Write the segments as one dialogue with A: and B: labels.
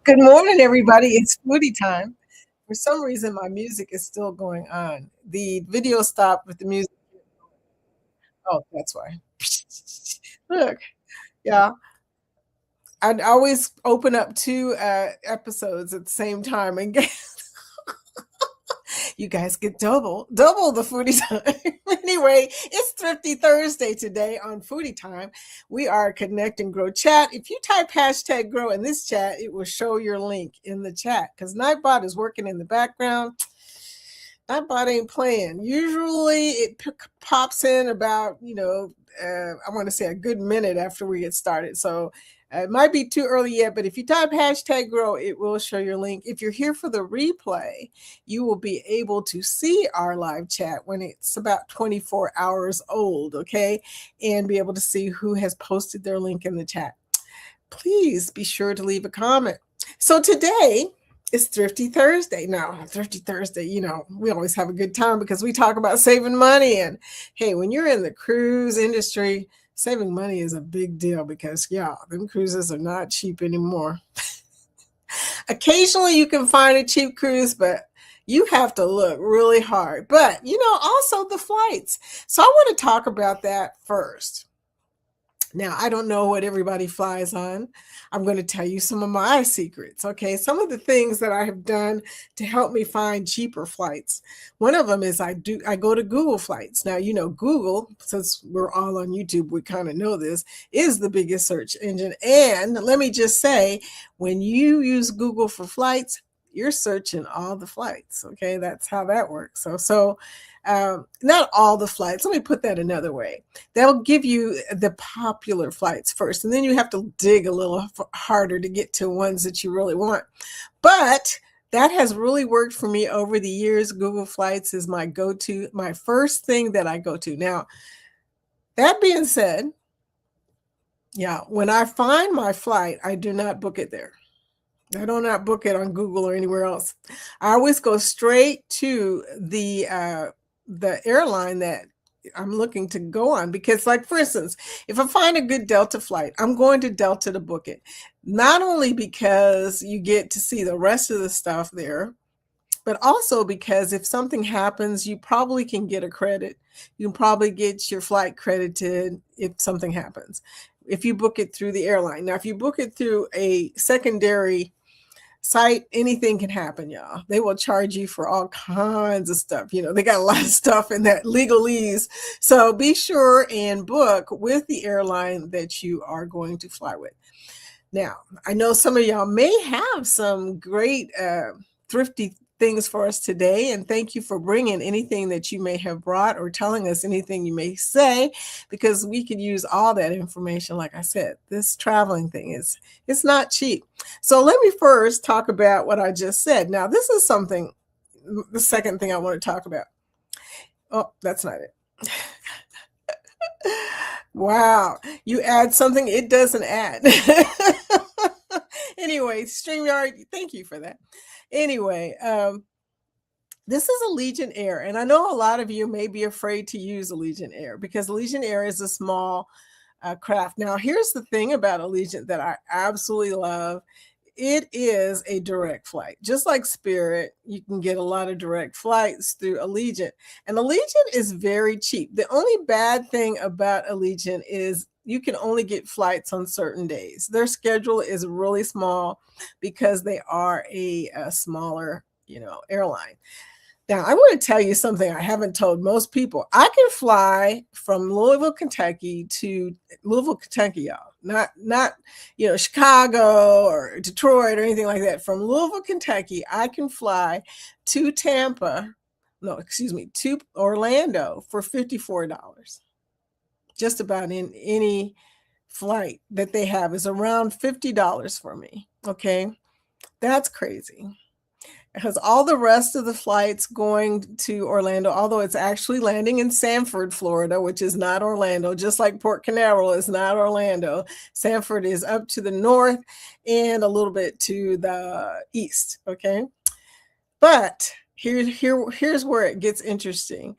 A: Good morning, everybody. It's foodie time. For some reason, my music is still going on. The video stopped with the music. Oh, that's why. Look, yeah, I'd always open up two episodes at the same time and get you guys get double the foodie time. Anyway, it's Thrifty Thursday today on Foodie Time. We are Connect and Grow Chat. If you type hashtag grow in this chat, it will show your link in the chat because Nightbot is working in the background. Nightbot ain't playing. Usually it pops in about, I want to say a good minute after we get started. So it might be too early yet, but if you type hashtag grow, it will show your link. If you're here for the replay, you will be able to see our live chat when it's about 24 hours old, okay? And be able to see who has posted their link in the chat. Please be sure to leave a comment. So today is Thrifty Thursday. Now, Thrifty Thursday, we always have a good time because we talk about saving money. And hey, when you're in the cruise industry, saving money is a big deal because, them cruises are not cheap anymore. Occasionally you can find a cheap cruise, but you have to look really hard. But, also the flights. So I want to talk about that first. Now, I don't know what everybody flies on. I'm going to tell you some of my secrets, okay? Some of the things that I have done to help me find cheaper flights. One of them is I go to Google Flights. Now, Google, since we're all on YouTube, we kind of know this, is the biggest search engine. And let me just say, when you use Google for flights, you're searching all the flights, okay? That's how that works. So not all the flights. Let me put that another way. They'll give you the popular flights first, and then you have to dig a little harder to get to ones that you really want. But that has really worked for me over the years. Google Flights is my go-to, my first thing that I go to. Now, that being said, when I find my flight, I do not book it there. I do not book it on Google or anywhere else. I always go straight to the airline that I'm looking to go on because, like, for instance, if I find a good Delta flight, I'm going to Delta to book it. Not only because you get to see the rest of the stuff there, but also because if something happens, you probably can get a credit. You can probably get your flight credited if something happens, if you book it through the airline. Now, if you book it through a secondary site, anything can happen, y'all. They will charge you for all kinds of stuff. They got a lot of stuff in that legalese. So be sure and book with the airline that you are going to fly with. Now, I know some of y'all may have some great thrifty things for us today, and thank you for bringing anything that you may have brought or telling us anything you may say, because we could use all that information. Like I said, this traveling thing it's not cheap. So let me first talk about what I just said. Now, this is the second thing I want to talk about. Oh, that's not it. Wow, you add something it doesn't add. Anyway, StreamYard, thank you for that. Anyway, this is Allegiant Air, and I know a lot of you may be afraid to use Allegiant Air because Allegiant Air is a small craft. Now, here's the thing about Allegiant that I absolutely love. It is a direct flight. Just like Spirit, you can get a lot of direct flights through Allegiant. And Allegiant is very cheap. The only bad thing about Allegiant is you can only get flights on certain days. Their schedule is really small because they are a smaller, airline. Now, I want to tell you something I haven't told most people. I can fly from Louisville, Kentucky to Louisville, Kentucky, y'all. Not Chicago or Detroit or anything like that. From Louisville, Kentucky, I can fly to to Orlando for $54. Just about in any flight that they have is around $50 for me. Okay, that's crazy. Because all the rest of the flights going to Orlando, although it's actually landing in Sanford, Florida, which is not Orlando, just like Port Canaveral is not Orlando. Sanford is up to the north and a little bit to the east, okay? But here's where it gets interesting.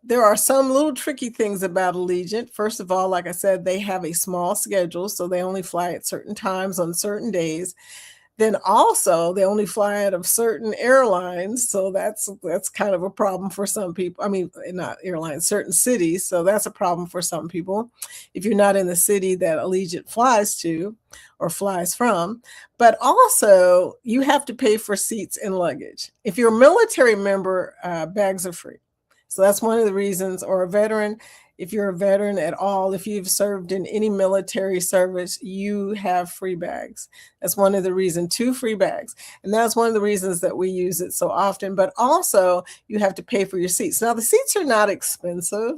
A: There are some little tricky things about Allegiant. First of all, like I said, they have a small schedule, so they only fly at certain times on certain days. Then also they only fly out of certain airlines, so that's kind of a problem for some people. I mean, not airlines, certain cities, so that's a problem for some people if you're not in the city that Allegiant flies to or flies from. But also, you have to pay for seats and luggage. If you're a military member, bags are free. So that's one of the reasons, or a veteran, if you're a veteran at all, if you've served in any military service, you have free bags. That's one of the reasons, 2 free bags. And that's one of the reasons that we use it so often. But also, you have to pay for your seats. Now, the seats are not expensive.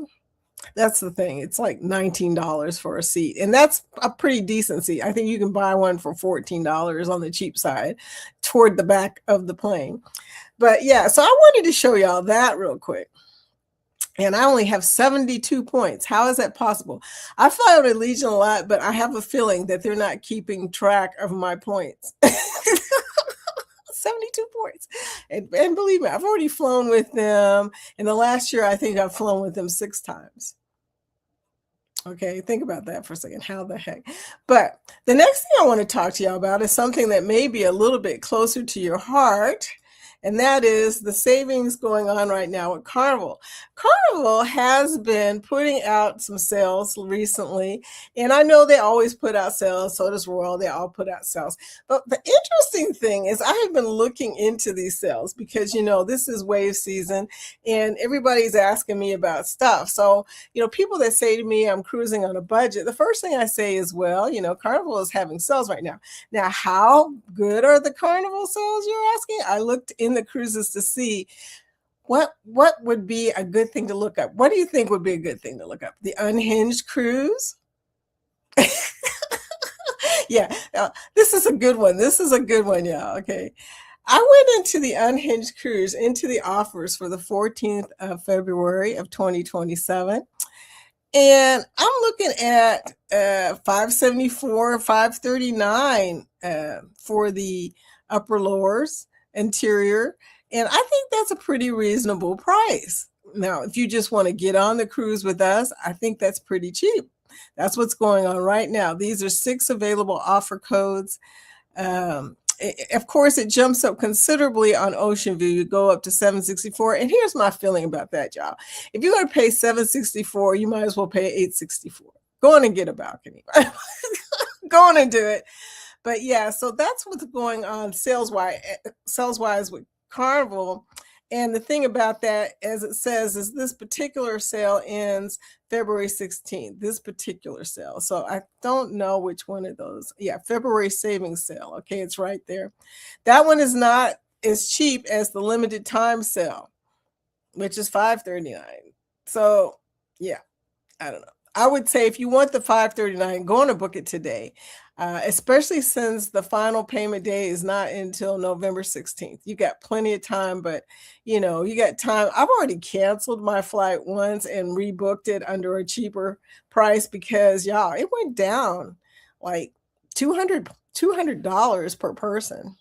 A: That's the thing. It's like $19 for a seat. And that's a pretty decent seat. I think you can buy one for $14 on the cheap side toward the back of the plane. But yeah, so I wanted to show y'all that real quick. And I only have 72 points. How is that possible? I fly on Allegiant a lot, but I have a feeling that they're not keeping track of my points. 72 points. And believe me, I've already flown with them. In the last year, I think I've flown with them 6 times. Okay, think about that for a second. How the heck? But the next thing I want to talk to y'all about is something that may be a little bit closer to your heart. And that is the savings going on right now at Carnival. Carnival has been putting out some sales recently, and I know they always put out sales, so does Royal, they all put out sales. But the interesting thing is I have been looking into these sales because, this is wave season, and everybody's asking me about stuff. So, people that say to me I'm cruising on a budget, the first thing I say is, well, Carnival is having sales right now. Now, how good are the Carnival sales, you're asking? I looked in the cruises to see what would be a good thing to look up. What do you think would be a good thing to look up? The unhinged cruise? Yeah, this is a good one. This is a good one, y'all. Okay. I went into the unhinged cruise, into the offers for the 14th of February of 2027. And I'm looking at $574, $539 for the upper lowers interior. And I think that's a pretty reasonable price. Now, if you just want to get on the cruise with us, I think that's pretty cheap. That's what's going on right now. These are 6 available offer codes. Of course, it jumps up considerably on Ocean View. You go up to $764. And here's my feeling about that, y'all. If you're going to pay $764, you might as well pay $864. Go on and get a balcony. Go on and do it. But yeah, so that's what's going on sales-wise with Carnival. And the thing about that, as it says, is this particular sale ends February 16th, this particular sale. So I don't know which one of those. Yeah, February savings sale. Okay, it's right there. That one is not as cheap as the limited time sale, which is $539. So yeah, I don't know. I would say if you want the $539, go on and book it today, especially since the final payment day is not until November 16th. You got plenty of time, but you got time. I've already canceled my flight once and rebooked it under a cheaper price because, y'all, it went down like $200 per person.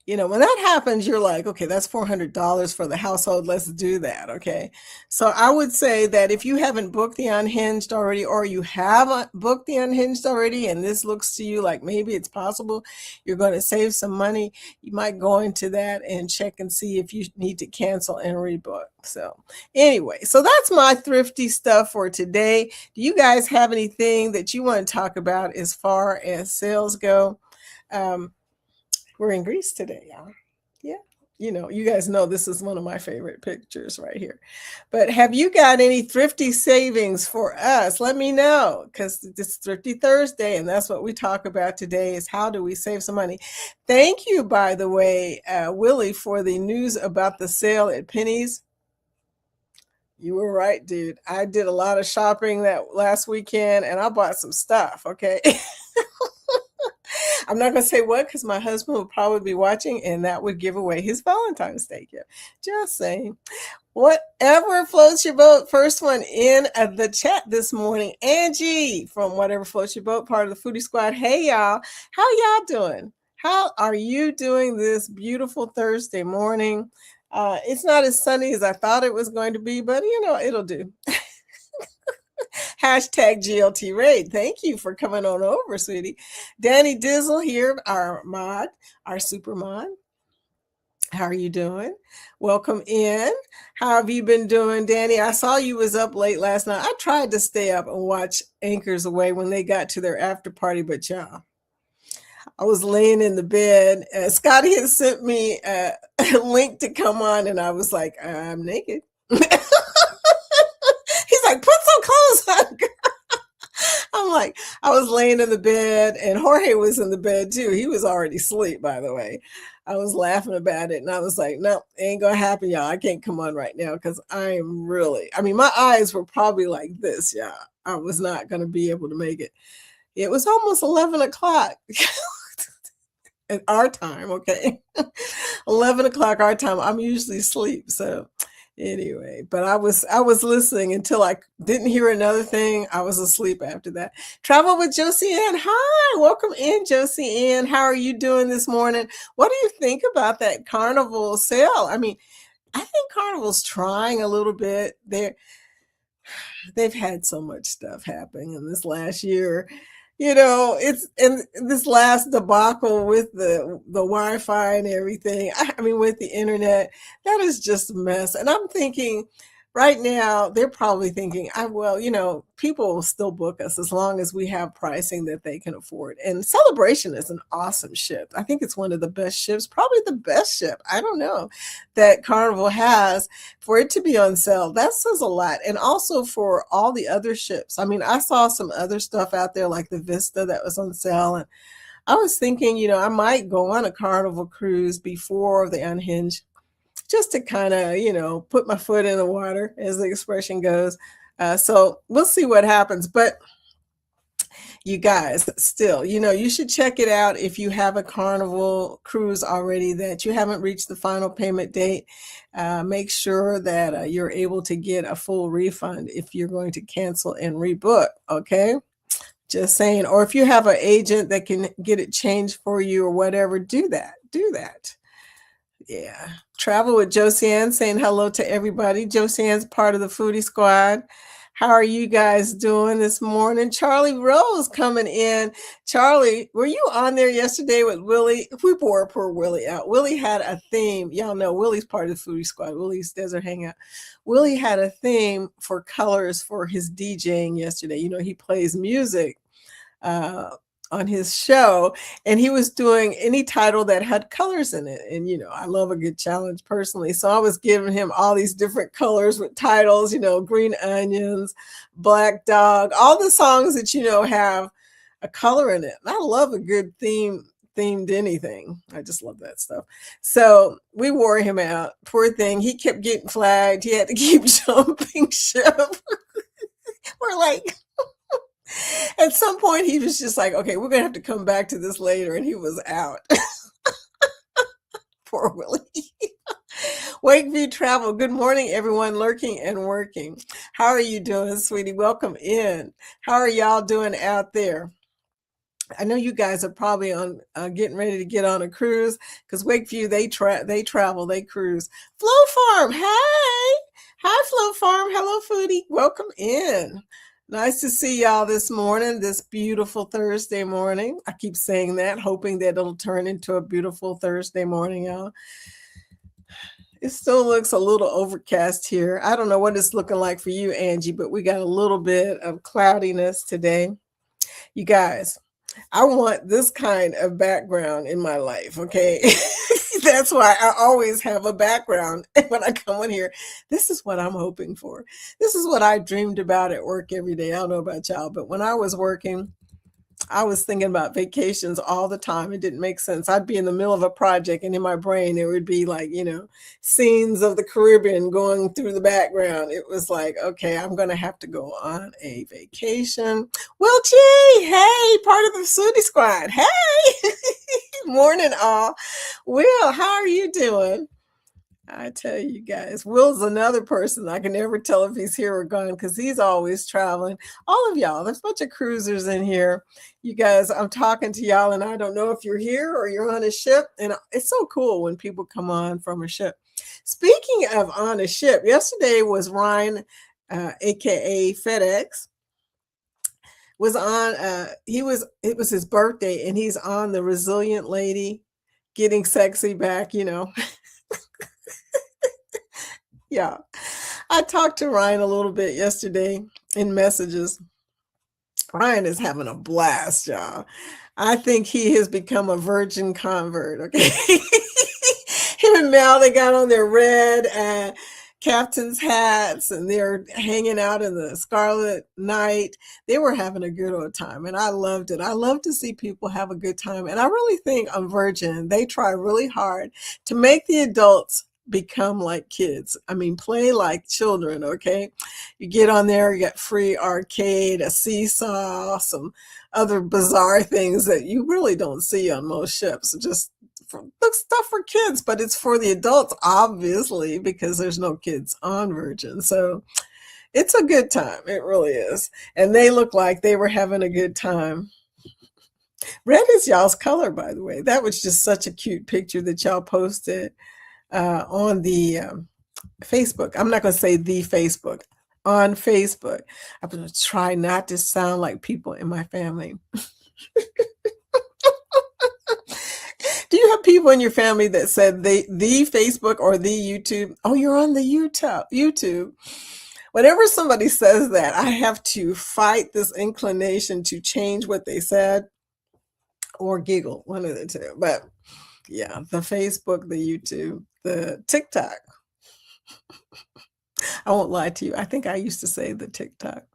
A: When that happens, you're like, okay, that's $400 for the household. Let's do that. Okay. So I would say that if you haven't booked the unhinged already, or you have booked the unhinged already, and this looks to you like maybe it's possible you're going to save some money, you might go into that and check and see if you need to cancel and rebook. So anyway, so that's my thrifty stuff for today. Do you guys have anything that you want to talk about as far as sales go? We're in Greece today, y'all. Yeah. You guys know this is one of my favorite pictures right here. But have you got any thrifty savings for us? Let me know, because it's Thrifty Thursday, and that's what we talk about today is how do we save some money. Thank you, by the way, Willie, for the news about the sale at Penny's. You were right, dude. I did a lot of shopping that last weekend, and I bought some stuff, okay? I'm not going to say what because my husband would probably be watching and that would give away his Valentine's Day gift. Just saying. Whatever floats your boat. First one in the chat this morning. Angie from Whatever Floats Your Boat, part of the Foodie Squad. Hey, y'all. How y'all doing? How are you doing this beautiful Thursday morning? It's not as sunny as I thought it was going to be, but it'll do. Hashtag GLT Raid. Thank you for coming on over, sweetie. Danny Dizzle here, our mod, our super mod. How are you doing? Welcome in. How have you been doing, Danny? I saw you was up late last night. I tried to stay up and watch Anchors Away when they got to their after party, but y'all, I was laying in the bed. Scotty had sent me a link to come on, and I was like, I'm naked. He's like, put some clothes on. I'm like, I was laying in the bed, and Jorge was in the bed too. He was already asleep, by the way. I was laughing about it, and I was like, no, ain't gonna happen, y'all. I can't come on right now because I am really, I mean, my eyes were probably like this, y'all. I was not gonna be able to make it. It was almost 11 o'clock. At our time, okay? 11 o'clock our time. I'm usually asleep. So anyway, but I was listening until I didn't hear another thing. I was asleep after that. Travel with Josie Ann. Hi, welcome in, Josie Ann. How are you doing this morning? What do you think about that Carnival sale? I mean, I think Carnival's trying a little bit. They've had so much stuff happening in this last year. It's in this last debacle with the Wi-Fi and everything. I mean, with the internet, that is just a mess. And I'm thinking right now, they're probably thinking, people will still book us as long as we have pricing that they can afford. And Celebration is an awesome ship. I think it's one of the best ships, probably the best ship, I don't know, that Carnival has. For it to be on sale, that says a lot. And also for all the other ships. I mean, I saw some other stuff out there like the Vista that was on sale. And I was thinking, I might go on a Carnival cruise before the Unhinged, just to kind of, put my foot in the water, as the expression goes. So we'll see what happens. But you guys, still, you should check it out if you have a Carnival cruise already that you haven't reached the final payment date. Make sure that you're able to get a full refund if you're going to cancel and rebook, okay? Just saying. Or if you have an agent that can get it changed for you or whatever, do that. Do that. Yeah. Travel with Josie Ann saying hello to everybody. Josie Ann's part of the Foodie Squad. How are you guys doing this morning? Charlie Rose coming in. Charlie, were you on there yesterday with Willie? We bore poor Willie out. Willie had a theme. Y'all know Willie's part of the Foodie Squad. Willie's Desert Hangout. Willie had a theme for colors for his DJing yesterday. He plays music on his show, and he was doing any title that had colors in it. And I love a good challenge personally, so I was giving him all these different colors with titles, Green Onions, Black Dog, all the songs that have a color in it. And I love a good themed anything. I just love that stuff. So we wore him out. Poor thing, he kept getting flagged. He had to keep jumping ship. We're like, at some point, he was just like, okay, we're going to have to come back to this later. And he was out. Poor Willie. Wakeview Travel. Good morning, everyone lurking and working. How are you doing, sweetie? Welcome in. How are y'all doing out there? I know you guys are probably on getting ready to get on a cruise because Wakeview, they travel, they cruise. Flow Farm. Hey. Hi, Flow Farm. Hello, Foodie. Welcome in. Nice to see y'all this morning, this beautiful Thursday morning. I keep saying that, hoping that it'll turn into a beautiful Thursday morning, y'all. It still looks a little overcast here. I don't know what it's looking like for you, Angie, but we got a little bit of cloudiness today. You guys, I want this kind of background in my life, okay? That's why I always have a background when I come in here. This is what I'm hoping for. This is what I dreamed about at work every day. I don't know about y'all, but when I was working, I was thinking about vacations all the time. It didn't make sense. I'd be in the middle of a project, and in my brain, there would be like, scenes of the Caribbean going through the background. It was like, okay, I'm going to have to go on a vacation. Will G, hey, part of the Foodie Squad. Hey, morning all. Will, how are you doing? I tell you guys, Will's another person I can never tell if he's here or gone because he's always traveling. All of y'all, there's a bunch of cruisers in here. You guys, I'm talking to y'all, and I don't know if you're here or you're on a ship. And it's so cool when people come on from a ship. Speaking of on a ship, yesterday was Ryan aka FedEx, was on. It was his birthday, and he's on the Resilient Lady, getting sexy back. Yeah. I talked to Ryan a little bit yesterday in messages. Ryan is having a blast, y'all. I think he has become a virgin convert, okay? Him and Mel, they got on their red captain's hats and they're hanging out in the Scarlet Night. They were having a good old time and I loved it. I love to see people have a good time. And I really think on Virgin, they try really hard to make the adults become like kids. I mean, play like children, okay? You get on there, you get free arcade, a seesaw, some other bizarre things that you really don't see on most ships. Just stuff for kids, but it's for the adults, obviously, because there's no kids on Virgin. So it's a good time. It really is. And they look like they were having a good time. Red is y'all's color, by the way. That was just such a cute picture that y'all posted on the Facebook. I'm not going to say the Facebook. On Facebook. I'm going to try not to sound like people in my family. Do you have people in your family that said the Facebook or the YouTube? Oh, you're on the YouTube. Whenever somebody says that, I have to fight this inclination to change what they said or giggle, one of the two. But yeah, the Facebook, the YouTube, the TikTok. I won't lie to you. I think I used to say the TikTok.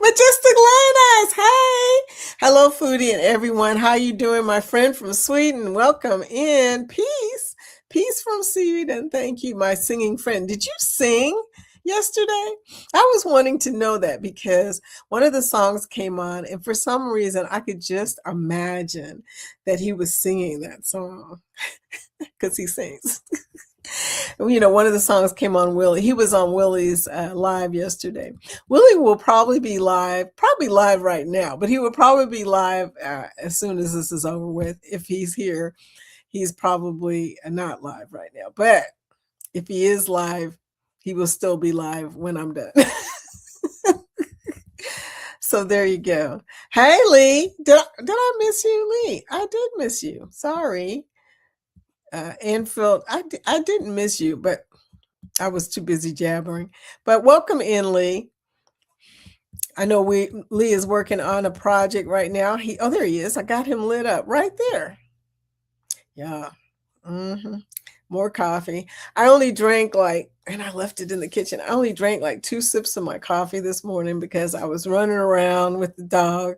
A: Majestic Ladies, hey! Hello, Foodie and everyone. How you doing, my friend from Sweden? Welcome in. Peace from Sweden. Thank you, my singing friend. Did you sing yesterday? I was wanting to know that because one of the songs came on, and for some reason, I could just imagine that he was singing that song because he sings. One of the songs came on Willie. He was on Willie's live yesterday. Willie will probably be live right now, but he will probably be live as soon as this is over with. If he's here, he's probably not live right now. But if he is live, he will still be live when I'm done. So there you go. Hey, Lee. Did I miss you, Lee? I did miss you. Sorry. Anfield, I didn't miss you, but I was too busy jabbering. But welcome in, Lee. I know Lee is working on a project right now. There he is. I got him lit up right there. Yeah. More coffee. I only drank and I left it in the kitchen. I only drank 2 sips of my coffee this morning because I was running around with the dog.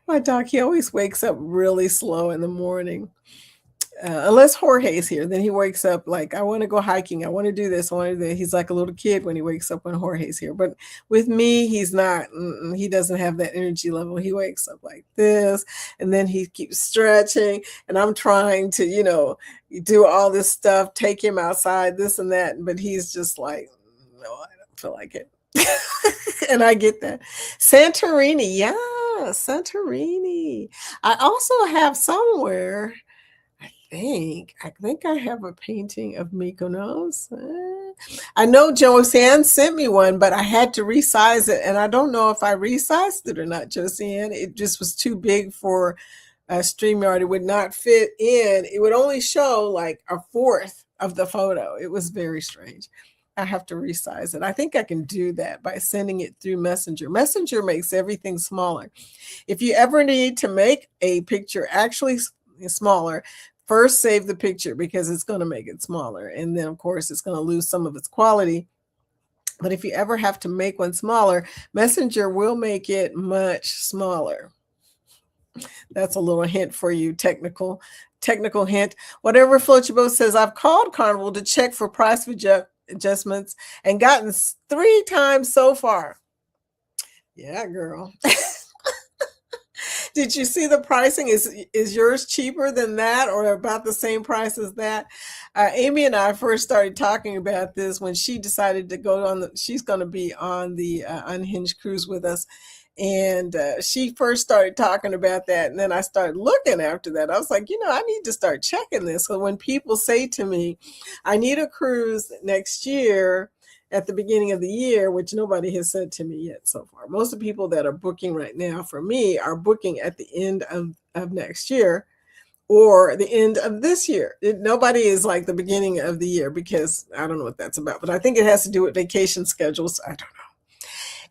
A: My dog, he always wakes up really slow in the morning. Unless Jorge's here, then he wakes up I want to go hiking. I want to do this. I want to do that. He's like a little kid when he wakes up when Jorge's here. But with me, he's not. He doesn't have that energy level. He wakes up like this, and then he keeps stretching. And I'm trying to, do all this stuff, take him outside, this and that. But he's just like, no, I don't feel like it. And I get that. Santorini, yeah, Santorini. I also have somewhere. I think I have a painting of Mykonos. I know Joanne sent me one, but I had to resize it. And I don't know if I resized it or not, Joanne. It just was too big for StreamYard. It would not fit in. It would only show a fourth of the photo. It was very strange. I have to resize it. I think I can do that by sending it through Messenger. Messenger makes everything smaller. If you ever need to make a picture actually smaller, first save the picture because it's going to make it smaller. And then, of course, it's going to lose some of its quality. But if you ever have to make one smaller, Messenger will make it much smaller. That's a little hint for you, technical hint. Whatever floats your boat says, I've called Carnival to check for price adjustments and gotten 3 times so far. Yeah, girl. Did you see the pricing? Is yours cheaper than that or about the same price as that? Amy and I first started talking about this when she decided to go on she's going to be on the Unhinged cruise with us. And she first started talking about that. And then I started looking after that. I was like, I need to start checking this. So when people say to me, I need a cruise next year at the beginning of the year, which nobody has said to me yet so far. Most of the people that are booking right now for me are booking at the end of next year or the end of this year. Nobody is like the beginning of the year because I don't know what that's about, but I think it has to do with vacation schedules. I don't know.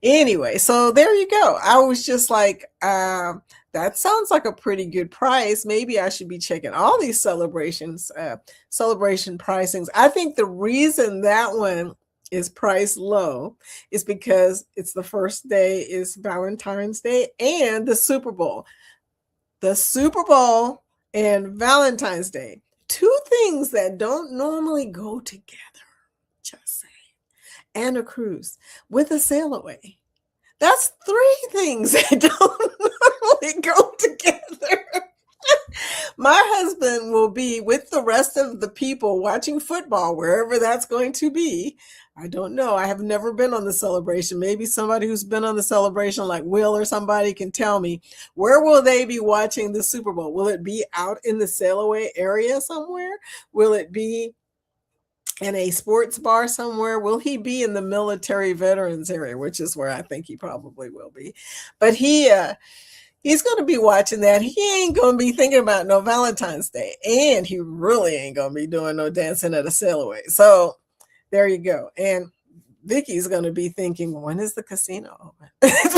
A: Anyway, so there you go. I was just like, that sounds like a pretty good price. Maybe I should be checking all these celebration pricings. I think the reason that one is priced low is because it's the first day is Valentine's Day and the Super Bowl. The Super Bowl and Valentine's Day. Two things that don't normally go together. Just saying. And a cruise with a sail away. That's three things that don't normally go together. My husband will be with the rest of the people watching football, wherever that's going to be. I don't know. I have never been on the celebration. Maybe somebody who's been on the celebration, like Will or somebody, can tell me, where will they be watching the Super Bowl? Will it be out in the sail away area somewhere? Will it be in a sports bar somewhere? Will he be in the military veterans area, which is where I think he probably will be? But he's going to be watching that. He ain't going to be thinking about no Valentine's Day, and he really ain't going to be doing no dancing at a sail away. So there you go. And Vicky's going to be thinking, when is the casino open? It's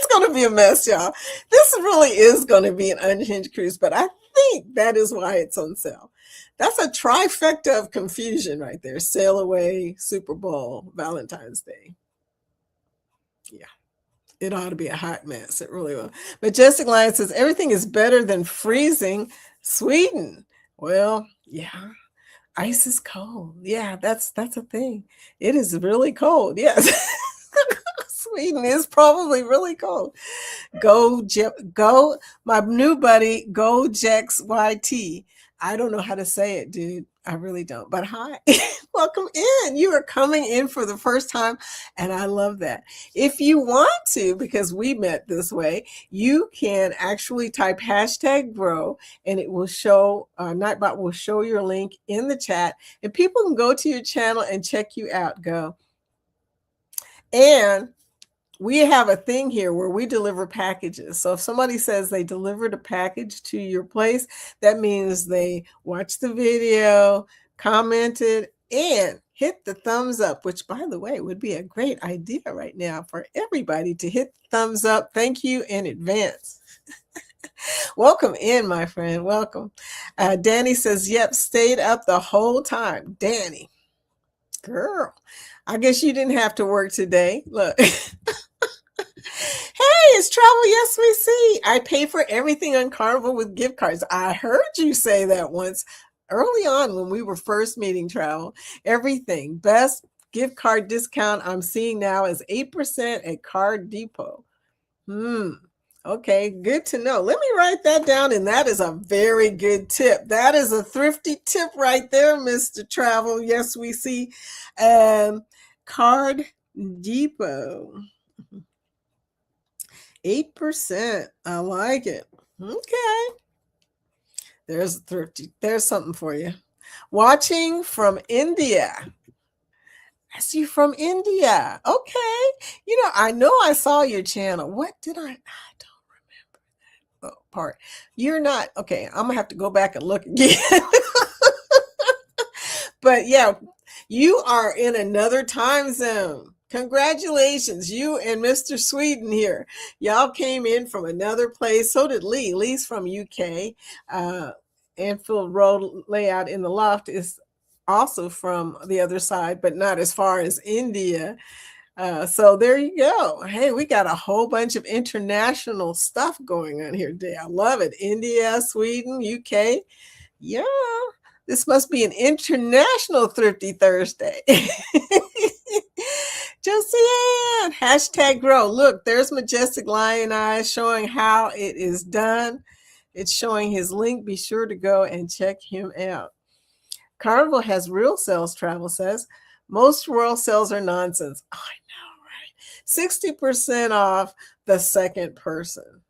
A: going to be a mess, y'all. This really is going to be an unhinged cruise, but I think that is why it's on sale. That's a trifecta of confusion right there. Sail away, Super Bowl, Valentine's Day. Yeah, it ought to be a hot mess. It really will. Majestic Lion says, everything is better than freezing Sweden. Well, yeah. Ice is cold. Yeah, that's a thing. It is really cold. Yes. Sweden is probably really cold. Go, my new buddy, Go Jex YT. I don't know how to say it, dude. I really don't. But hi, welcome in. You are coming in for the first time, and I love that. If you want to, because we met this way, you can actually type #grow, and it will show, Nightbot will show your link in the chat, and people can go to your channel and check you out. Go. And we have a thing here where we deliver packages. So if somebody says they delivered a package to your place, that means they watched the video, commented, and hit the thumbs up, which, by the way, would be a great idea right now for everybody to hit the thumbs up. Thank you in advance. Welcome in, my friend. Welcome. Danny says, yep, stayed up the whole time. Danny, girl, I guess you didn't have to work today. Look. Hey, it's Travel Yes We See. I pay for everything on Carnival with gift cards. I heard you say that once early on when we were first meeting, Travel. Everything. Best gift card discount I'm seeing now is 8% at Card Depot. Okay, good to know. Let me write that down, and that is a very good tip. That is a thrifty tip right there, Mr. Travel. Yes, we see. Card Depot. 8%. I like it. Okay. There's thrifty. There's something for you. Watching from India. I see you from India. Okay. I know I saw your channel. What did I don't remember that part. You're not. Okay. I'm going to have to go back and look again. But yeah, you are in another time zone. Congratulations, you and Mr. Sweden here. Y'all came in from another place. So did Lee. Lee's from UK. Anfield Road layout in the loft is also from the other side, but not as far as India. So there you go. Hey, we got a whole bunch of international stuff going on here today. I love it. India, Sweden, UK. Yeah, this must be an international Thrifty Thursday. Josiane, #grow. Look, there's Majestic Lion Eyes showing how it is done. It's showing his link. Be sure to go and check him out. Carnival has real sales, travel says. Most world sales are nonsense. I know, right? 60% off the second person.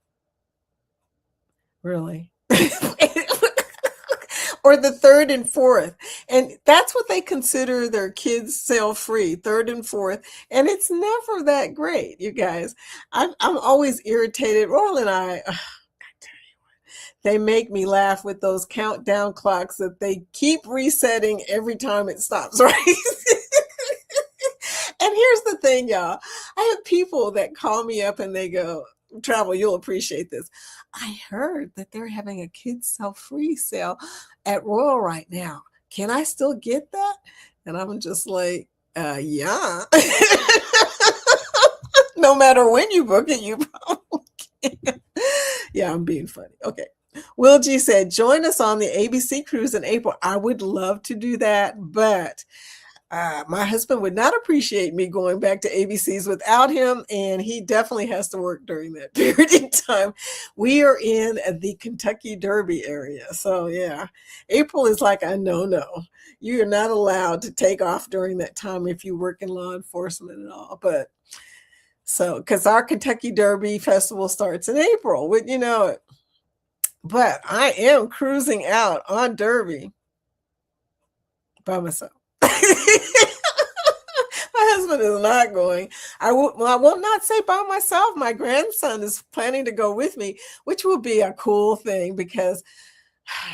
A: Really? Or the third and fourth. And that's what they consider their kids sale free, third and fourth. And it's never that great, you guys. I'm always irritated. Royal and I tell you what, they make me laugh with those countdown clocks that they keep resetting every time it stops, right? And here's the thing, y'all. I have people that call me up and they go, Travel, you'll appreciate this. I heard that they're having a kids sell free sale at Royal right now. Can I still get that? And I'm just like, yeah. No matter when you book it, you probably can. Yeah, I'm being funny. Okay. Will G said, join us on the ABC cruise in April. I would love to do that, but my husband would not appreciate me going back to ABC's without him, and he definitely has to work during that period of time. We are in the Kentucky Derby area. So, yeah, April is like a no-no. You are not allowed to take off during that time if you work in law enforcement at all. But so, because our Kentucky Derby festival starts in April, wouldn't you know it? But I am cruising out on Derby by myself. My husband is not going. I will not say by myself. My grandson is planning to go with me, which will be a cool thing because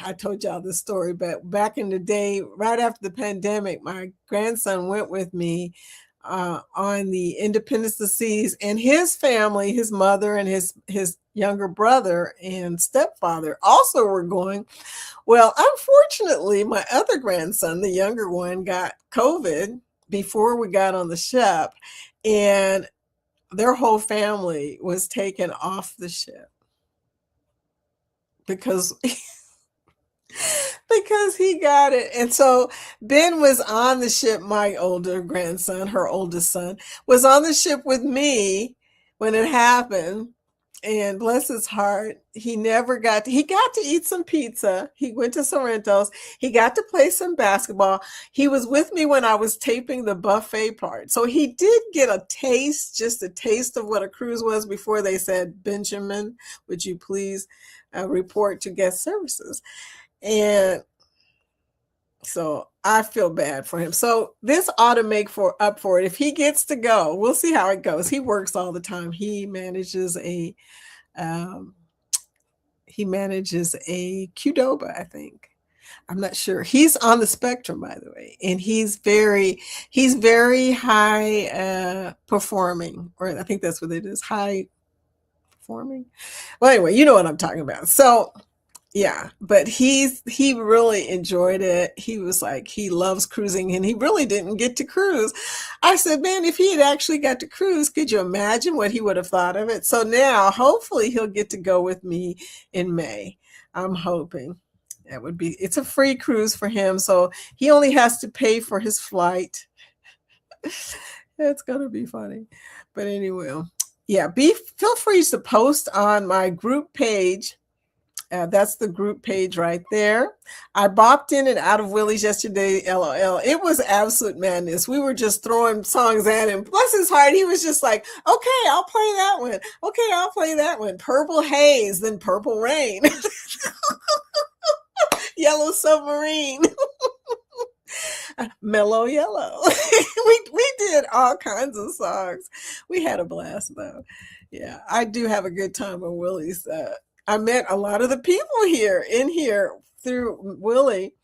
A: I told y'all this story, but back in the day, right after the pandemic, my grandson went with me on the Independence of the Seas, and his family, his mother and his younger brother and stepfather also were going. Well, unfortunately, my other grandson, the younger one, got COVID before we got on the ship, and their whole family was taken off the ship because he got it. And so Ben was on the ship. My older grandson, her oldest son, was on the ship with me when it happened. And bless his heart, he got to eat some pizza. He went to Sorrento's. He got to play some basketball. He was with me when I was taping the buffet part. So he did get just a taste of what a cruise was before they said, Benjamin, would you please report to guest services? And so I feel bad for him. So this ought to make up for it. If he gets to go, we'll see how it goes. He works all the time. He manages a Qdoba, I think. I'm not sure. He's on the spectrum, by the way, and he's very high performing, or I think that's what it is, high performing. Well, anyway, you know what I'm talking about. So yeah, but he really enjoyed it. He was like, he loves cruising, and he really didn't get to cruise. I said, man, if he had actually got to cruise, could you imagine what he would have thought of it? So now, hopefully, he'll get to go with me in May. I'm hoping. It's a free cruise for him, so he only has to pay for his flight. It's gonna be funny. But anyway, yeah, feel free to post on my group page. That's the group page right there. I bopped in and out of Willie's yesterday, LOL. It was absolute madness. We were just throwing songs at him. Bless his heart, he was just like, okay, I'll play that one. Okay, I'll play that one. Purple Haze, then Purple Rain. Yellow Submarine. Mellow Yellow. we did all kinds of songs. We had a blast, though. Yeah, I do have a good time on Willie's. I met a lot of the people in here through Willie,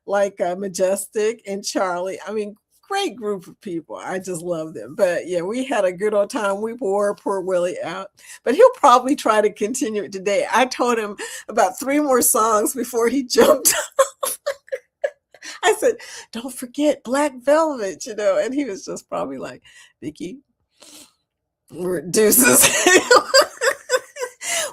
A: like Majestic and Charlie. I mean, great group of people. I just love them. But yeah, we had a good old time. We wore poor Willie out, but he'll probably try to continue it today. I told him about 3 more songs before he jumped off. I said, don't forget Black Velvet, and he was just probably like, Vicky, we're deuces.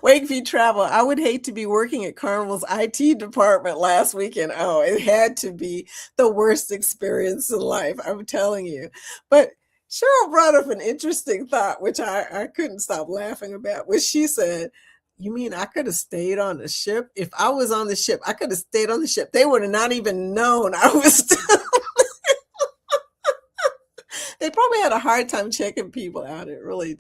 A: Wakefeed Travel. I would hate to be working at Carnival's IT department last weekend. Oh, it had to be the worst experience in life, I'm telling you. But Cheryl brought up an interesting thought, which I couldn't stop laughing about, which she said, You mean I could have stayed on the ship? If I was on the ship, I could have stayed on the ship. They would have not even known I was still. They probably had a hard time checking people out. It really,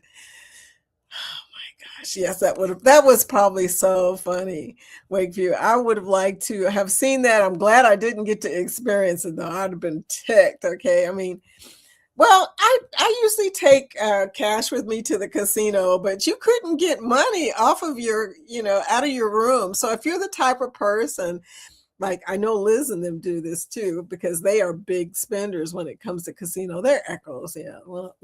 A: gosh, yes, that was probably so funny, Wakeview. I would have liked to have seen that. I'm glad I didn't get to experience it though. I'd have been ticked. Okay, I mean, well, I usually take cash with me to the casino, but you couldn't get money off of your, out of your room. So if you're the type of person, like I know Liz and them do this too, because they are big spenders when it comes to casino. They're echoes, yeah. Well,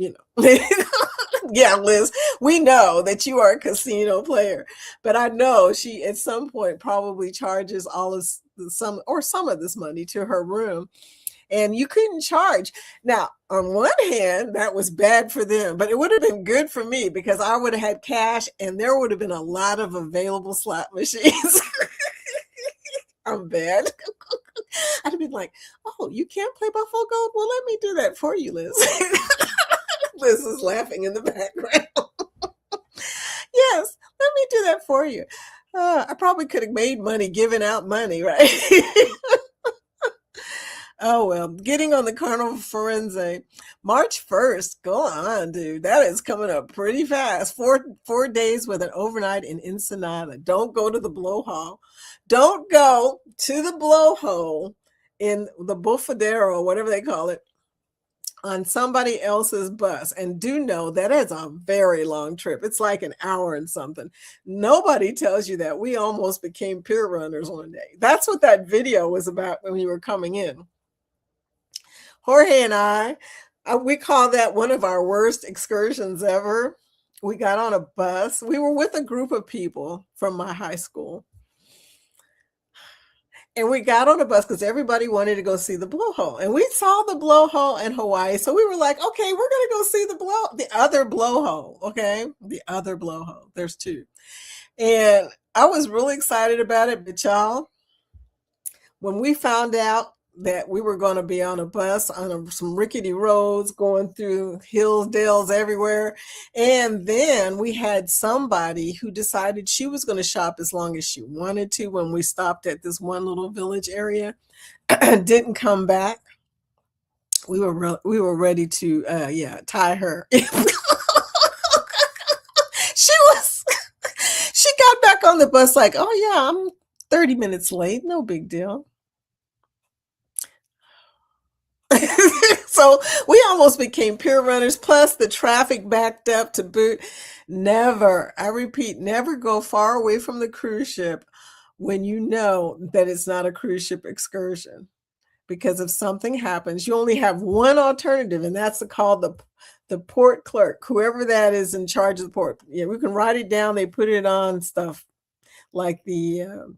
A: yeah, Liz, we know that you are a casino player, but I know she at some point probably charges all of some of this money to her room, and you couldn't charge. Now, on one hand, that was bad for them, but it would have been good for me because I would have had cash and there would have been a lot of available slot machines. I'm bad. I'd have been like, oh, you can't play Buffalo Gold? Well, let me do that for you, Liz. Liz is laughing in the background. Yes, let me do that for you. I probably could have made money giving out money, right? Oh, well, getting on the Carnival Forense. March 1st. Go on, dude. That is coming up pretty fast. Four days with an overnight in Ensenada. Don't go to the blowhole. Don't go to the blowhole in the Bufadero, whatever they call it, on somebody else's bus. And do know that is a very long trip. It's like an hour and something. Nobody tells you that. We almost became peer runners one day. That's what that video was about when we were coming in. Jorge and I, we call that one of our worst excursions ever. We got on a bus. We were with a group of people from my high school. And we got on a bus because everybody wanted to go see the blowhole. And we saw the blowhole in Hawaii. So we were like, okay, we're going to go see the other blowhole. Okay. The other blowhole. There's two. And I was really excited about it. But y'all, when we found out that we were going to be on a bus on some rickety roads going through hills, dales everywhere. And then we had somebody who decided she was going to shop as long as she wanted to when we stopped at this one little village area, didn't come back. We were ready to, tie her. She got back on the bus like, oh yeah, I'm 30 minutes late. No big deal. So we almost became peer runners, plus the traffic backed up to boot. Never, I repeat, never go far away from the cruise ship when you know that it's not a cruise ship excursion. Because if something happens, you only have one alternative, and that's to call the port clerk, whoever that is in charge of the port. Yeah, we can write it down. They put it on stuff like the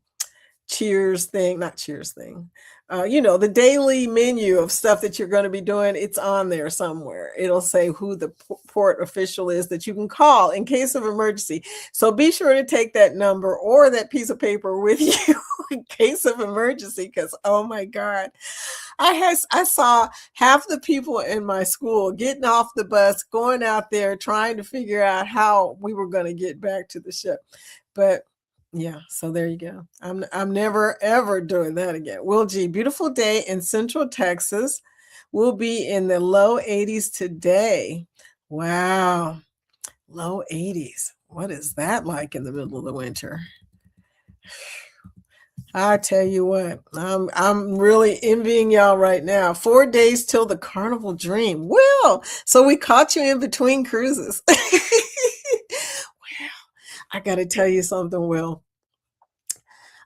A: Cheers thing, not Cheers thing. The daily menu of stuff that you're going to be doing, it's on there somewhere. It'll say who the port official is that you can call in case of emergency. So be sure to take that number or that piece of paper with you in case of emergency, because oh my God, I saw half the people in my school getting off the bus, going out there trying to figure out how we were going to get back to the ship. But yeah, so there you go. I'm never ever doing that again. Will G, beautiful day in Central Texas. We'll be in the low 80s today. Wow. Low 80s. What is that like in the middle of the winter? I tell you what, I'm really envying y'all right now. 4 days till the Carnival Dream. Well, so we caught you in between cruises. I got to tell you something, Will.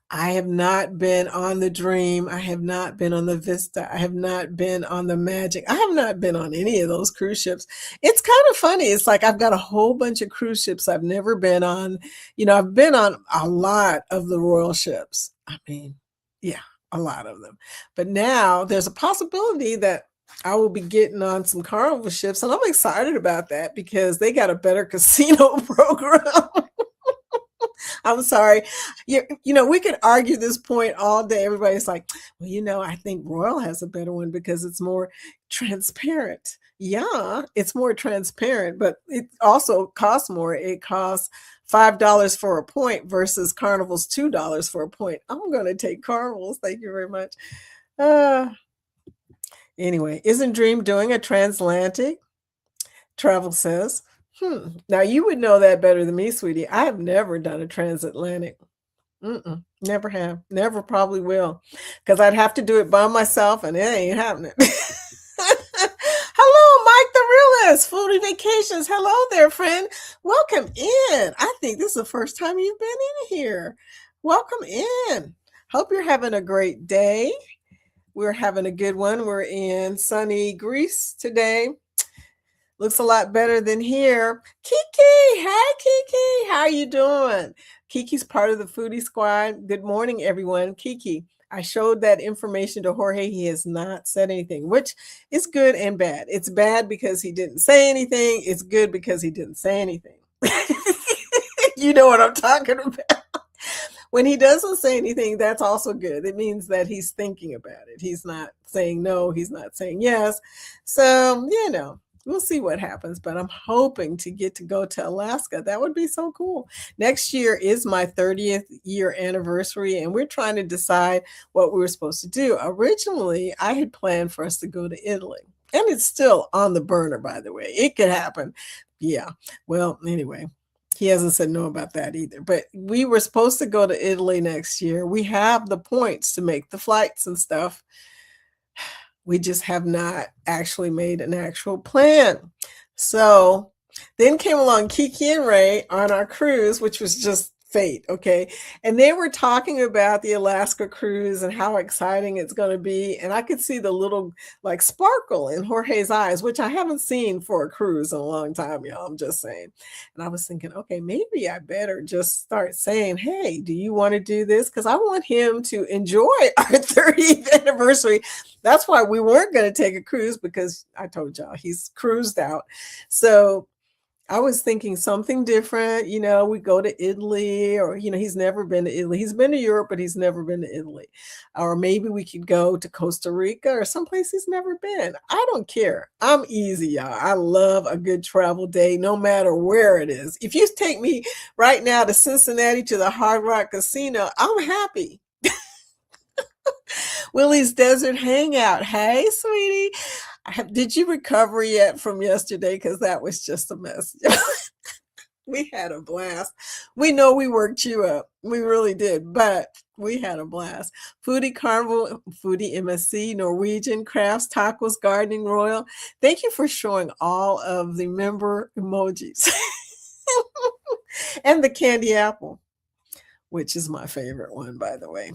A: I have not been on the Dream. I have not been on the Vista. I have not been on the Magic. I have not been on any of those cruise ships. It's kind of funny. It's like I've got a whole bunch of cruise ships I've never been on. I've been on a lot of the royal ships. I mean, yeah, a lot of them. But now there's a possibility that I will be getting on some Carnival ships, and I'm excited about that because they got a better casino program. I'm sorry. We could argue this point all day. Everybody's like, well, I think Royal has a better one because it's more transparent. Yeah, it's more transparent, but it also costs more. It costs $5 for a point versus Carnival's $2 for a point. I'm going to take Carnival's. Thank you very much. Uh, anyway, isn't Dream doing a transatlantic? Travel says. Now you would know that better than me, sweetie. I have never done a transatlantic. Never have. Never probably will. Because I'd have to do it by myself and it ain't happening. Hello, Mike the Realist. Foodie Vacations. Hello there, friend. Welcome in. I think this is the first time you've been in here. Welcome in. Hope you're having a great day. We're having a good one. We're in sunny Greece today. Looks a lot better than here. Kiki, hey Kiki, how are you doing? Kiki's part of the Foodie Squad. Good morning, everyone. Kiki, I showed that information to Jorge. He has not said anything, which is good and bad. It's bad because he didn't say anything. It's good because he didn't say anything. You know what I'm talking about. When he doesn't say anything, that's also good. It means that he's thinking about it. He's not saying no. He's not saying yes. So, we'll see what happens, but I'm hoping to get to go to Alaska. That would be so cool. Next year is my 30th year anniversary, and we're trying to decide what we were supposed to do. Originally, I had planned for us to go to Italy, and it's still on the burner, by the way. It could happen. Yeah. Well, anyway, he hasn't said no about that either, but we were supposed to go to Italy next year. We have the points to make the flights and stuff. We just have not actually made an actual plan. So then came along Kiki and Ray on our cruise, which was just fate, okay? And they were talking about the Alaska cruise and how exciting it's going to be. And I could see the little sparkle in Jorge's eyes, which I haven't seen for a cruise in a long time, y'all. I'm just saying. And I was thinking, okay, maybe I better just start saying, hey, do you want to do this? Because I want him to enjoy our 30th anniversary. That's why we weren't going to take a cruise, because I told y'all he's cruised out. So I was thinking something different. We go to Italy, or, he's never been to Italy. He's been to Europe, but he's never been to Italy. Or maybe we could go to Costa Rica or someplace he's never been. I don't care. I'm easy, y'all. I love a good travel day, no matter where it is. If you take me right now to Cincinnati to the Hard Rock Casino, I'm happy. Willie's Desert Hangout. Hey, sweetie. Did you recover yet from yesterday? Because that was just a mess. We had a blast. We know we worked you up. We really did, but we had a blast. Foodie Carnival, Foodie MSC, Norwegian, Crafts, Tacos, Gardening Royal. Thank you for showing all of the member emojis. And the candy apple, which is my favorite one, by the way.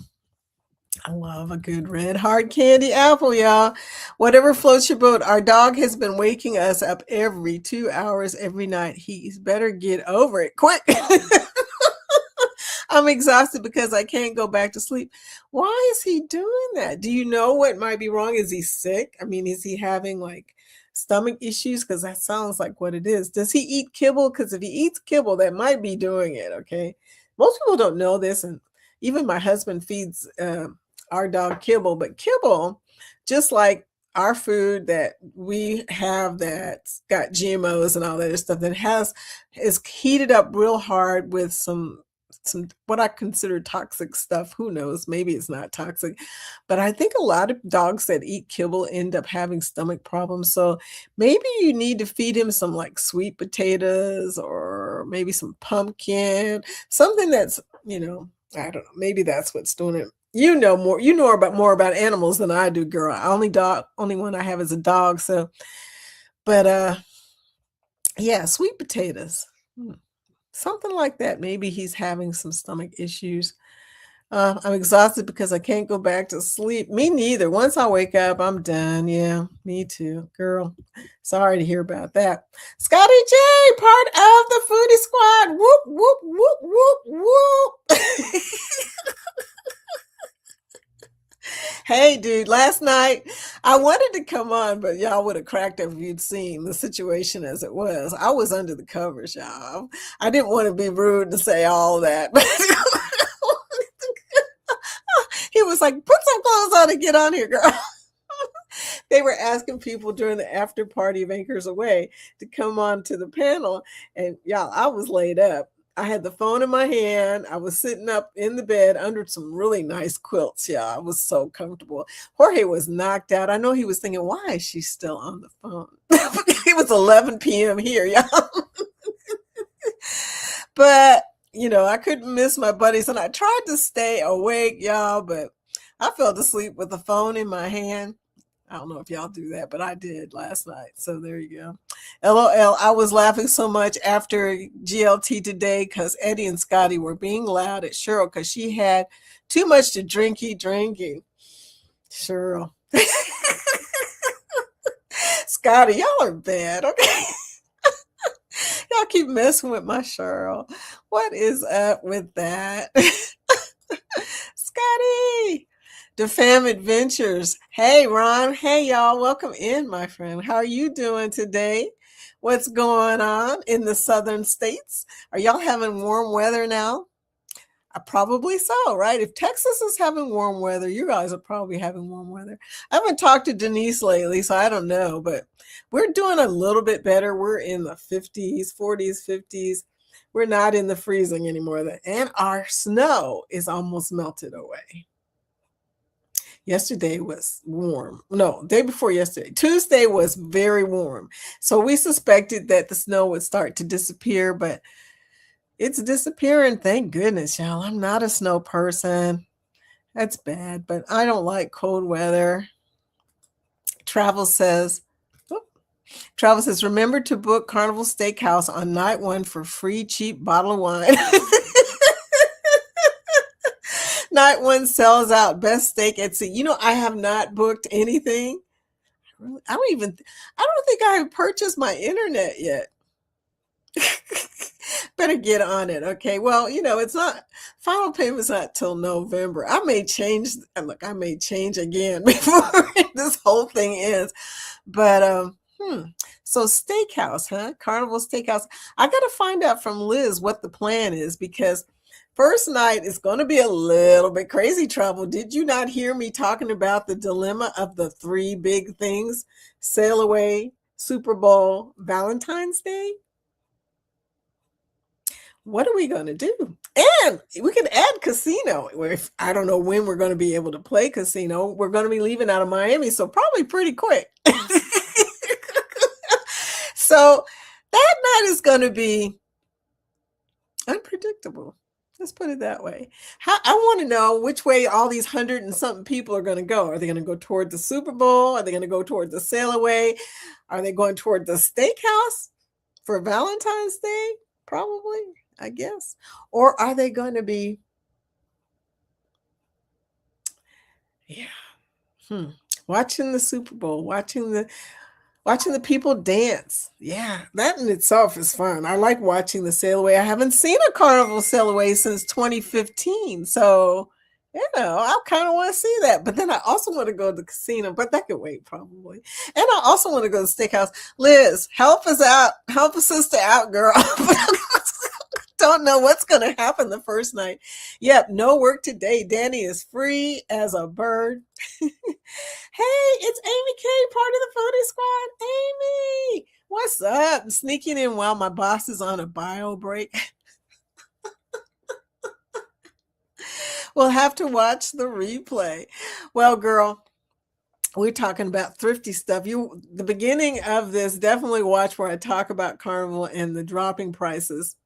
A: I love a good red hard candy apple, y'all. Whatever floats your boat. Our dog has been waking us up every 2 hours every night. He's better get over it quick. I'm exhausted because I can't go back to sleep. Why is he doing that? Do you know what might be wrong? Is he sick? I mean, is he having stomach issues? Because that sounds like what it is. Does he eat kibble? Because if he eats kibble, that might be doing it, okay? Most people don't know this, and even my husband feeds our dog kibble, but kibble, just like our food that we have that's got GMOs and all that other stuff, that is heated up real hard with some what I consider toxic stuff. Who knows? Maybe it's not toxic, but I think a lot of dogs that eat kibble end up having stomach problems. So maybe you need to feed him some sweet potatoes, or maybe some pumpkin, something that's, I don't know. Maybe that's what's doing it. You know more. You know more about animals than I do, girl. Only one I have is a dog. So, but yeah, sweet potatoes, something like that. Maybe he's having some stomach issues. I'm exhausted because I can't go back to sleep. Me neither. Once I wake up, I'm done. Yeah, me too, girl. Sorry to hear about that. Scotty J, part of the Foodie Squad. Whoop, whoop, whoop, whoop, whoop. Hey, dude, last night I wanted to come on, but y'all would have cracked up if you'd seen the situation as it was. I was under the covers, y'all. I didn't want to be rude to say all that, but he was like, put some clothes on and get on here, girl. They were asking people during the after party of Anchors Away to come on to the panel. And y'all, I was laid up. I had the phone in my hand. I was sitting up in the bed under some really nice quilts. Yeah, I was so comfortable. Jorge was knocked out. I know he was thinking, why is she still on the phone? It was 11 p.m. here, y'all. But, I couldn't miss my buddies. And I tried to stay awake, y'all, but I fell asleep with the phone in my hand. I don't know if y'all do that, but I did last night. So there you go. LOL. I was laughing so much after GLT today because Eddie and Scotty were being loud at Cheryl because she had too much to drinky. Cheryl. Scotty, y'all are bad, okay? Y'all keep messing with my Cheryl. What is up with that? Scotty. The Fam Adventures. Hey, Ron. Hey, y'all. Welcome in, my friend. How are you doing today? What's going on in the southern states? Are y'all having warm weather now? Probably so, right? If Texas is having warm weather, you guys are probably having warm weather. I haven't talked to Denise lately, so I don't know, but we're doing a little bit better. We're in the 50s, 40s, 50s. We're not in the freezing anymore. And our snow is almost melted away. Yesterday was warm. No, day before yesterday. Tuesday was very warm. So we suspected that the snow would start to disappear, but it's disappearing. Thank goodness, y'all. I'm not a snow person. That's bad, but I don't like cold weather. Travel says, remember to book Carnival Steakhouse on night 1 for free cheap bottle of wine. Night 1 sells out. Best steak at sea. I have not booked anything. I don't think I have purchased my internet yet. Better get on it. Okay. Well, it's not final payment's not till November. I may change again before this whole thing ends. But so steakhouse, huh? Carnival Steakhouse. I got to find out from Liz what the plan is because first night is going to be a little bit crazy trouble. Did you not hear me talking about the dilemma of the 3 big things? Sail away, Super Bowl, Valentine's Day? What are we going to do? And we could add casino. I don't know when we're going to be able to play casino. We're going to be leaving out of Miami, so probably pretty quick. So that night is going to be unpredictable. Let's put it that way. I want to know which way all these 100 and something people are going to go. Are they going to go toward the Super Bowl? Are they going to go toward the sail away? Are they going toward the steakhouse for Valentine's Day? Probably, I guess. Or are they going to be, watching the Super Bowl, watching the people dance. Yeah, that in itself is fun. I like watching the sail away. I haven't seen a carnival sail away since 2015. So, I kind of want to see that. But then I also want to go to the casino, but that could wait probably. And I also want to go to the steakhouse. Liz, help us out. Help a sister out, girl. Don't know what's going to happen the first night. Yep, no work today. Danny is free as a bird. Hey, it's Amy K, part of the Foodie Squad. Amy, what's up? I'm sneaking in while my boss is on a bio break. We'll have to watch the replay. Well, girl, we're talking about thrifty stuff. The beginning of this, definitely watch where I talk about Carnival and the dropping prices.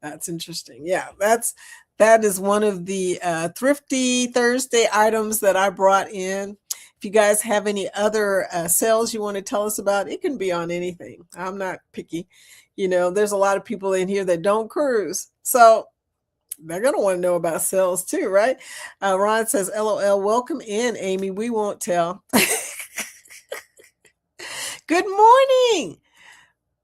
A: That's interesting. Yeah, that is one of the Thrifty Thursday items that I brought in. If you guys have any other sales you want to tell us about, it can be on anything. I'm not picky. There's a lot of people in here that don't cruise. So they're going to want to know about sales too, right? Ron says, LOL, welcome in, Amy. We won't tell. Good morning.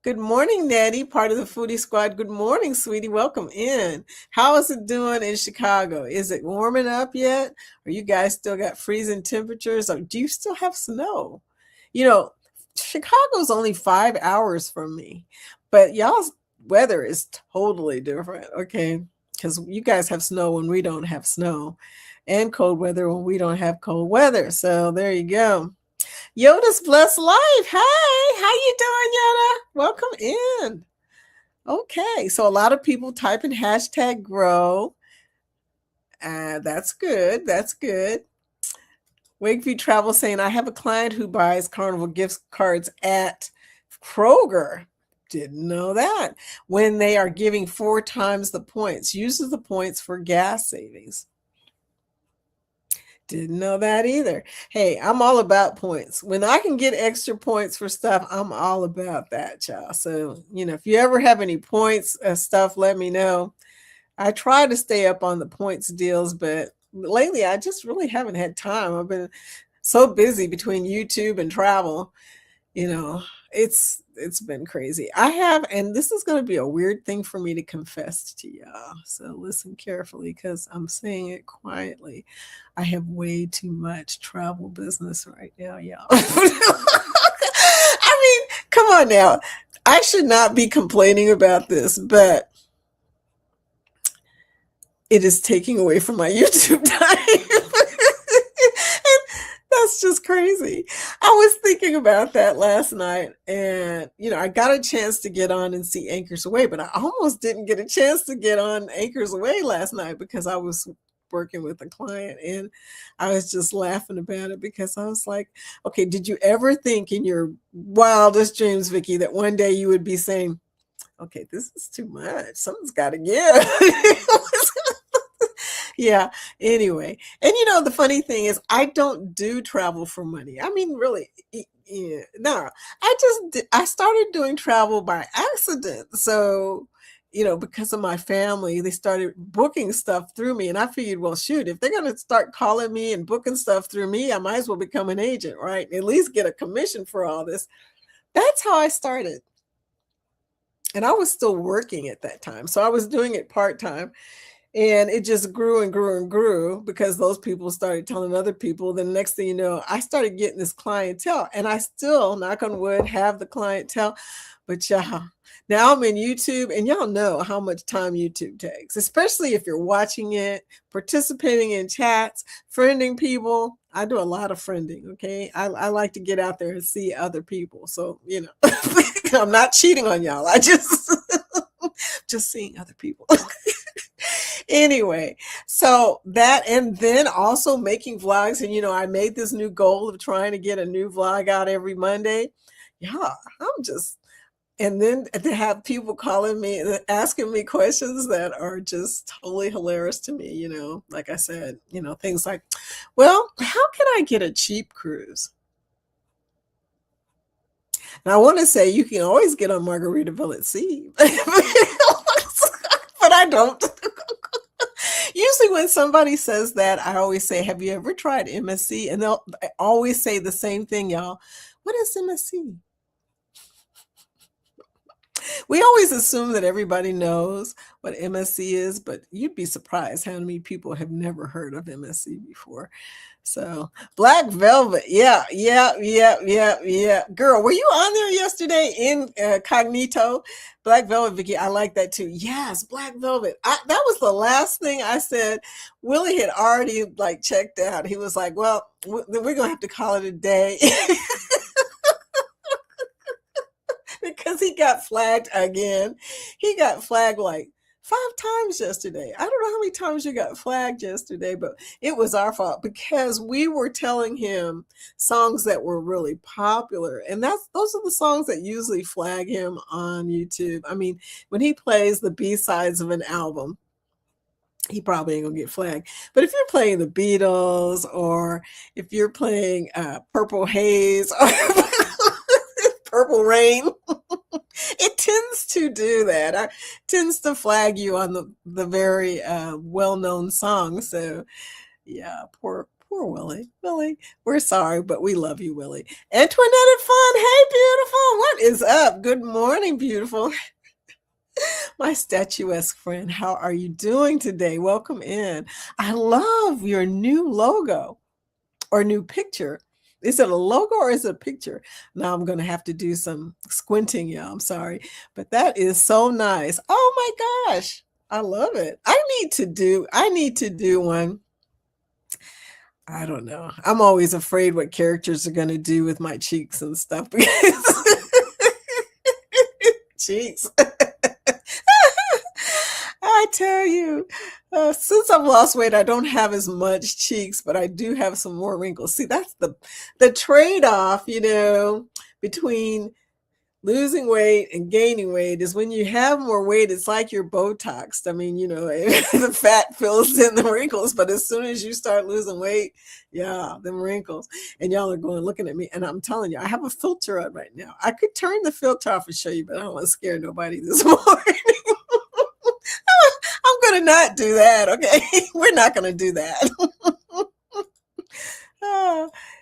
A: Good morning, Nettie, part of the Foodie Squad. Good morning, sweetie. Welcome in. How is it doing in Chicago? Is it warming up yet? Or you guys still got freezing temperatures? Or do you still have snow? Chicago's only 5 hours from me, but y'all's weather is totally different, okay? Because you guys have snow when we don't have snow, and cold weather when we don't have cold weather. So there you go. Yoda's Blessed Life. Hey, how you doing, Yoda? Welcome in. Okay, so a lot of people type in hashtag grow. That's good. That's good. Wakeview Travel saying, I have a client who buys Carnival gift cards at Kroger. Didn't know that. When they are giving 4 times the points, uses the points for gas savings. Didn't know that either. Hey, I'm all about points. When I can get extra points for stuff, I'm all about that, y'all. So, if you ever have any points stuff, let me know. I try to stay up on the points deals, but lately I just really haven't had time. I've been so busy between YouTube and travel. You know, it's been crazy. I have, and this is going to be a weird thing for me to confess to y'all. So listen carefully because I'm saying it quietly. I have way too much travel business right now, y'all. I mean, come on now. I should not be complaining about this, but it is taking away from my YouTube time. And that's just crazy. I was thinking about that last night, and I got a chance to get on and see Anchors Away, but I almost didn't get a chance to get on Anchors Away last night because I was working with a client, and I was just laughing about it because I was like, okay, did you ever think in your wildest dreams, Vicki, that one day you would be saying, okay, this is too much. Something's got to give. Yeah. Anyway, and the funny thing is, I don't do travel for money. I mean, really, yeah, no. I started doing travel by accident. So, because of my family, they started booking stuff through me, and I figured, well, shoot, if they're going to start calling me and booking stuff through me, I might as well become an agent, right? At least get a commission for all this. That's how I started. And I was still working at that time. So I was doing it part-time. And it just grew and grew and grew because those people started telling other people. Then next thing you know, I started getting this clientele, and I still, knock on wood, have the clientele. But y'all, now I'm in YouTube, and y'all know how much time YouTube takes, especially if you're watching it, participating in chats, friending people. I do a lot of friending, okay? I like to get out there and see other people. So, I'm not cheating on y'all. I just seeing other people. Anyway, so that, and then also making vlogs. And I made this new goal of trying to get a new vlog out every Monday. Yeah, and then to have people calling me and asking me questions that are just totally hilarious to me. Like I said, things like, well, how can I get a cheap cruise? Now I want to say you can always get on Margaritaville at sea, but I don't. Usually when somebody says that, I always say, have you ever tried MSC? And they'll always say the same thing, y'all. What is MSC? We always assume that everybody knows what MSC is, but you'd be surprised how many people have never heard of MSC before. So Black Velvet. Yeah. Girl, were you on there yesterday in Cognito? Black Velvet, Vicky. I like that too. Yes, Black Velvet. That was the last thing I said. Willie had already checked out. He was like, well, we're going to have to call it a day. Because he got flagged again. He got flagged 5 times yesterday. I don't know how many times you got flagged yesterday, but it was our fault because we were telling him songs that were really popular. And those are the songs that usually flag him on YouTube. I mean, when he plays the B-sides of an album, he probably ain't gonna get flagged. But if you're playing the Beatles, or if you're playing Purple Haze or Purple Rain, it tends to do that. It tends to flag you on the very well-known song. So yeah, poor Willie. Willie, we're sorry, but we love you, Willie. Antoinette Fun, hey beautiful, what is up? Good morning, beautiful. My statuesque friend, how are you doing today? Welcome in. I love your new logo or new picture. Is it a logo or is it a picture? Now I'm going to have to do some squinting, y'all. I'm sorry, but that is so nice. Oh my gosh, I love it. I need to do one. I don't know. I'm always afraid what characters are going to do with my cheeks and stuff. Cheeks. I tell you, since I've lost weight, I don't have as much cheeks, but I do have some more wrinkles. See, that's the trade-off, between losing weight and gaining weight is when you have more weight, it's like you're Botoxed. I mean, the fat fills in the wrinkles, but as soon as you start losing weight, yeah, them wrinkles. And y'all are looking at me, and I'm telling you, I have a filter on right now. I could turn the filter off and show you, but I don't want to scare nobody this morning. I'm going to not do that, okay? We're not going to do that.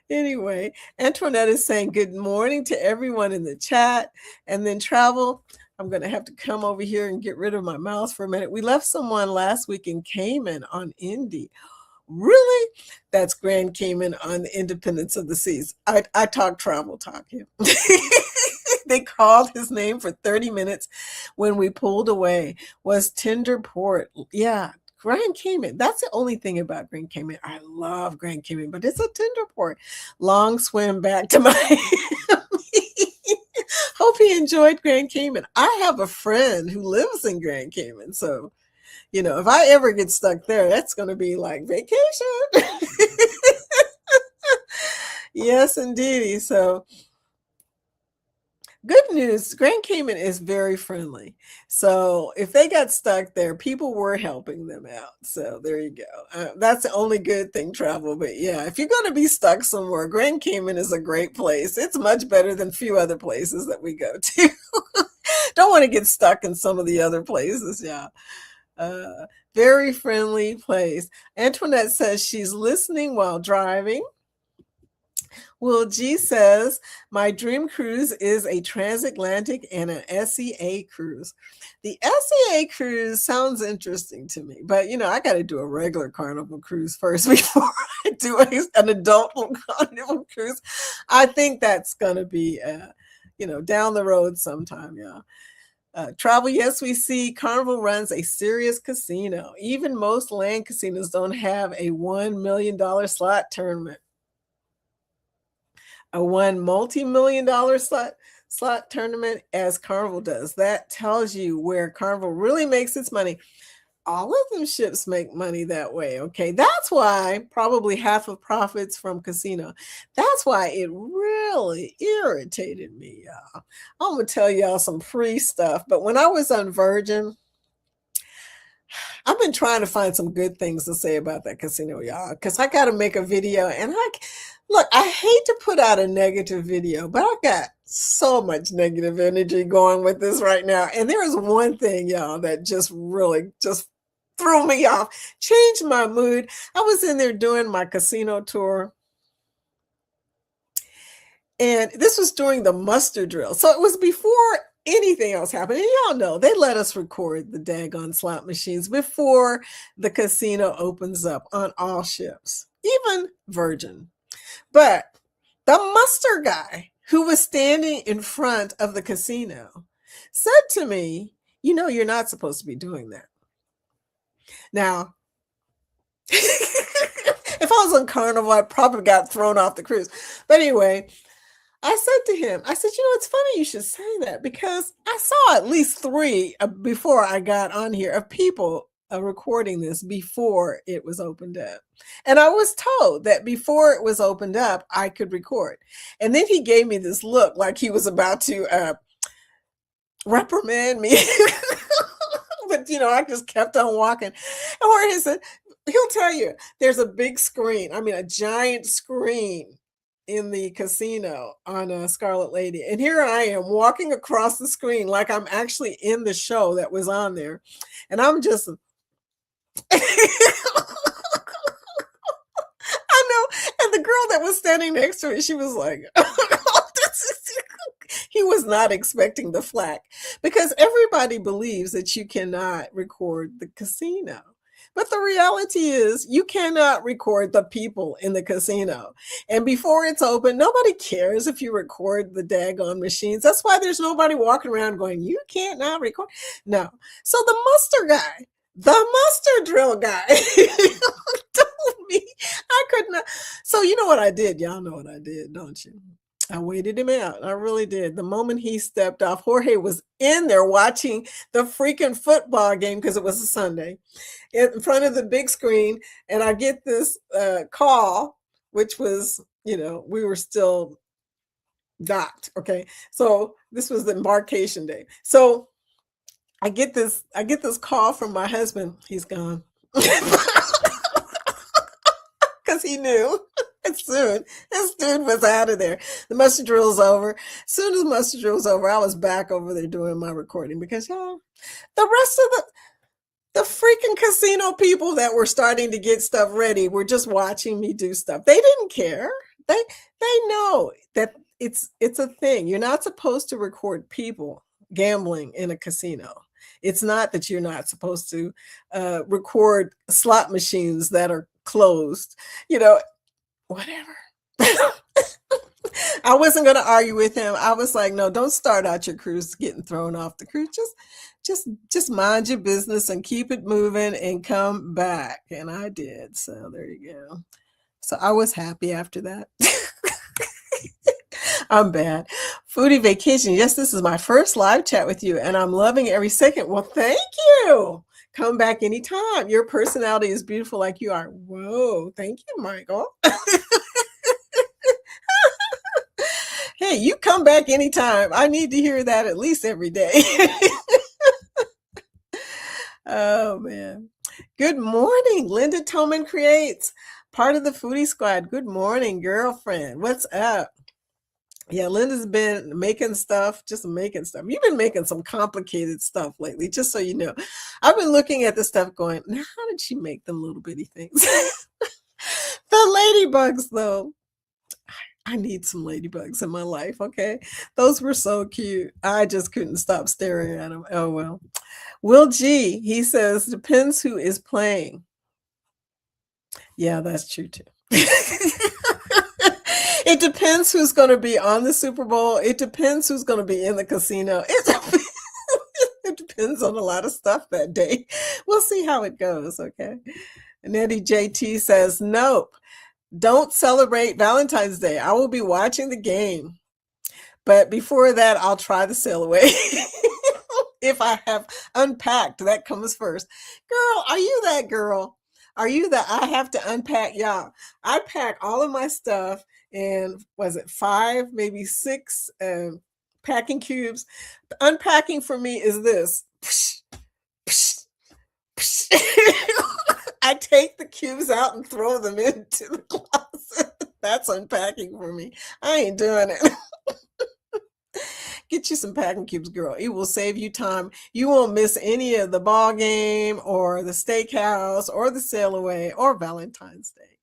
A: Anyway, Antoinette is saying good morning to everyone in the chat. And then Travel, I'm going to have to come over here and get rid of my mouse for a minute. We left someone last week in Cayman on Indy. Really? That's Grand Cayman on the Independence of the Seas. I talk travel talk here. They called his name for 30 minutes when we pulled away. Was Tender Port. Yeah, Grand Cayman. That's the only thing about Grand Cayman. I love Grand Cayman, but it's a tender port. Long swim back to Miami. Hope he enjoyed Grand Cayman. I have a friend who lives in Grand Cayman. So, if I ever get stuck there, that's going to be like vacation. Yes, indeed. So, good news, Grand Cayman is very friendly. So if they got stuck there, people were helping them out. So there you go. That's the only good thing, Travel. But yeah, if you're going to be stuck somewhere, Grand Cayman is a great place. It's much better than a few other places that we go to. Don't want to get stuck in some of the other places. Yeah. Very friendly place. Antoinette says she's listening while driving. Will G says, my dream cruise is a transatlantic and an SEA cruise. The SEA cruise sounds interesting to me, but I got to do a regular Carnival cruise first before I do an adult Carnival cruise. I think that's going to be, down the road sometime. Yeah. Travel, yes, we see Carnival runs a serious casino. Even most land casinos don't have a $1 million slot tournament. A one multi-million-dollar slot tournament as Carnival does. That tells you where Carnival really makes its money. All of them ships make money that way, okay? That's why probably half of profits from casino. That's why it really irritated me, y'all. I'm going to tell y'all some free stuff, but when I was on Virgin, I've been trying to find some good things to say about that casino, y'all, because I got to make a video. And look, I hate to put out a negative video, but I got so much negative energy going with this right now. And there is one thing, y'all, that just really just threw me off, changed my mood. I was in there doing my casino tour. And this was during the muster drill. So it was before anything else happened. And y'all know they let us record the daggone slot machines before the casino opens up on all ships, even Virgin. But the muster guy who was standing in front of the casino said to me, you're not supposed to be doing that. Now, if I was on Carnival, I probably got thrown off the cruise. But anyway, I said to him, it's funny you should say that because I saw at least 3 before I got on here of people recording this before it was opened up. And I was told that before it was opened up, I could record. And then he gave me this look like he was about to reprimand me. But, I just kept on walking. Or he said, he'll tell you, there's a big screen. I mean, a giant screen in the casino on Scarlet Lady. And here I am walking across the screen like I'm actually in the show that was on there. And I'm just... I know. And the girl that was standing next to it, she was like... He was not expecting the flack because everybody believes that you cannot record the casino. But the reality is you cannot record the people in the casino. And before it's open, nobody cares if you record the daggone machines. That's why there's nobody walking around going, you can't not record. No. So the muster drill guy told me I could not. So you know what I did? Y'all know what I did, don't you? I waited him out. I really did. The moment he stepped off, Jorge was in there watching the freaking football game because it was a Sunday in front of the big screen. And I get this call, which was, we were still docked. Okay. So this was the embarkation day. So I get this call from my husband. He's gone. Because he knew soon this dude was out of there. The muster drill was over. As soon as the muster drill was over, I was back over there doing my recording because y'all, the rest of the freaking casino people that were starting to get stuff ready were just watching me do stuff. They didn't care. They know that it's a thing. You're not supposed to record people gambling in a casino. It's not that you're not supposed to record slot machines that are closed, whatever. I wasn't going to argue with him. I was like, no, don't start out your cruise getting thrown off the cruise. Just mind your business and keep it moving and come back. And I did. So there you go. So I was happy after that. I'm bad. Foodie vacation. Yes, this is my first live chat with you, and I'm loving every second. Well, thank you. Come back anytime. Your personality is beautiful like you are. Whoa, thank you, Michael. Hey, you come back anytime. I need to hear that at least every day. Oh, man. Good morning. Linda Toman Creates, part of the Foodie Squad. Good morning, girlfriend. What's up? Yeah, Linda's been making stuff, just making stuff. You've been making some complicated stuff lately, just so you know. I've been looking at the stuff going, now, how did she make them little bitty things? The ladybugs, though. I need some ladybugs in my life, okay? Those were so cute. I just couldn't stop staring at them. Oh, well. Will G, he says, depends who is playing. Yeah, that's true, too. It depends who's going to be on the Super Bowl. It depends who's going to be in the casino. It depends on a lot of stuff that day. We'll see how it goes, okay? And Eddie JT says, nope, don't celebrate Valentine's Day. I will be watching the game. But before that, I'll try the sail away. If I have unpacked, that comes first. Girl, are you that girl? Are you that I have to unpack? Y'all, I pack all of my stuff in, was it 5, maybe 6 packing cubes. Unpacking for me is this. I take the cubes out and throw them into the closet. That's unpacking for me. I ain't doing it. Get you some packing cubes, girl. It will save you time. You won't miss any of the ball game or the steakhouse or the sail away or Valentine's Day.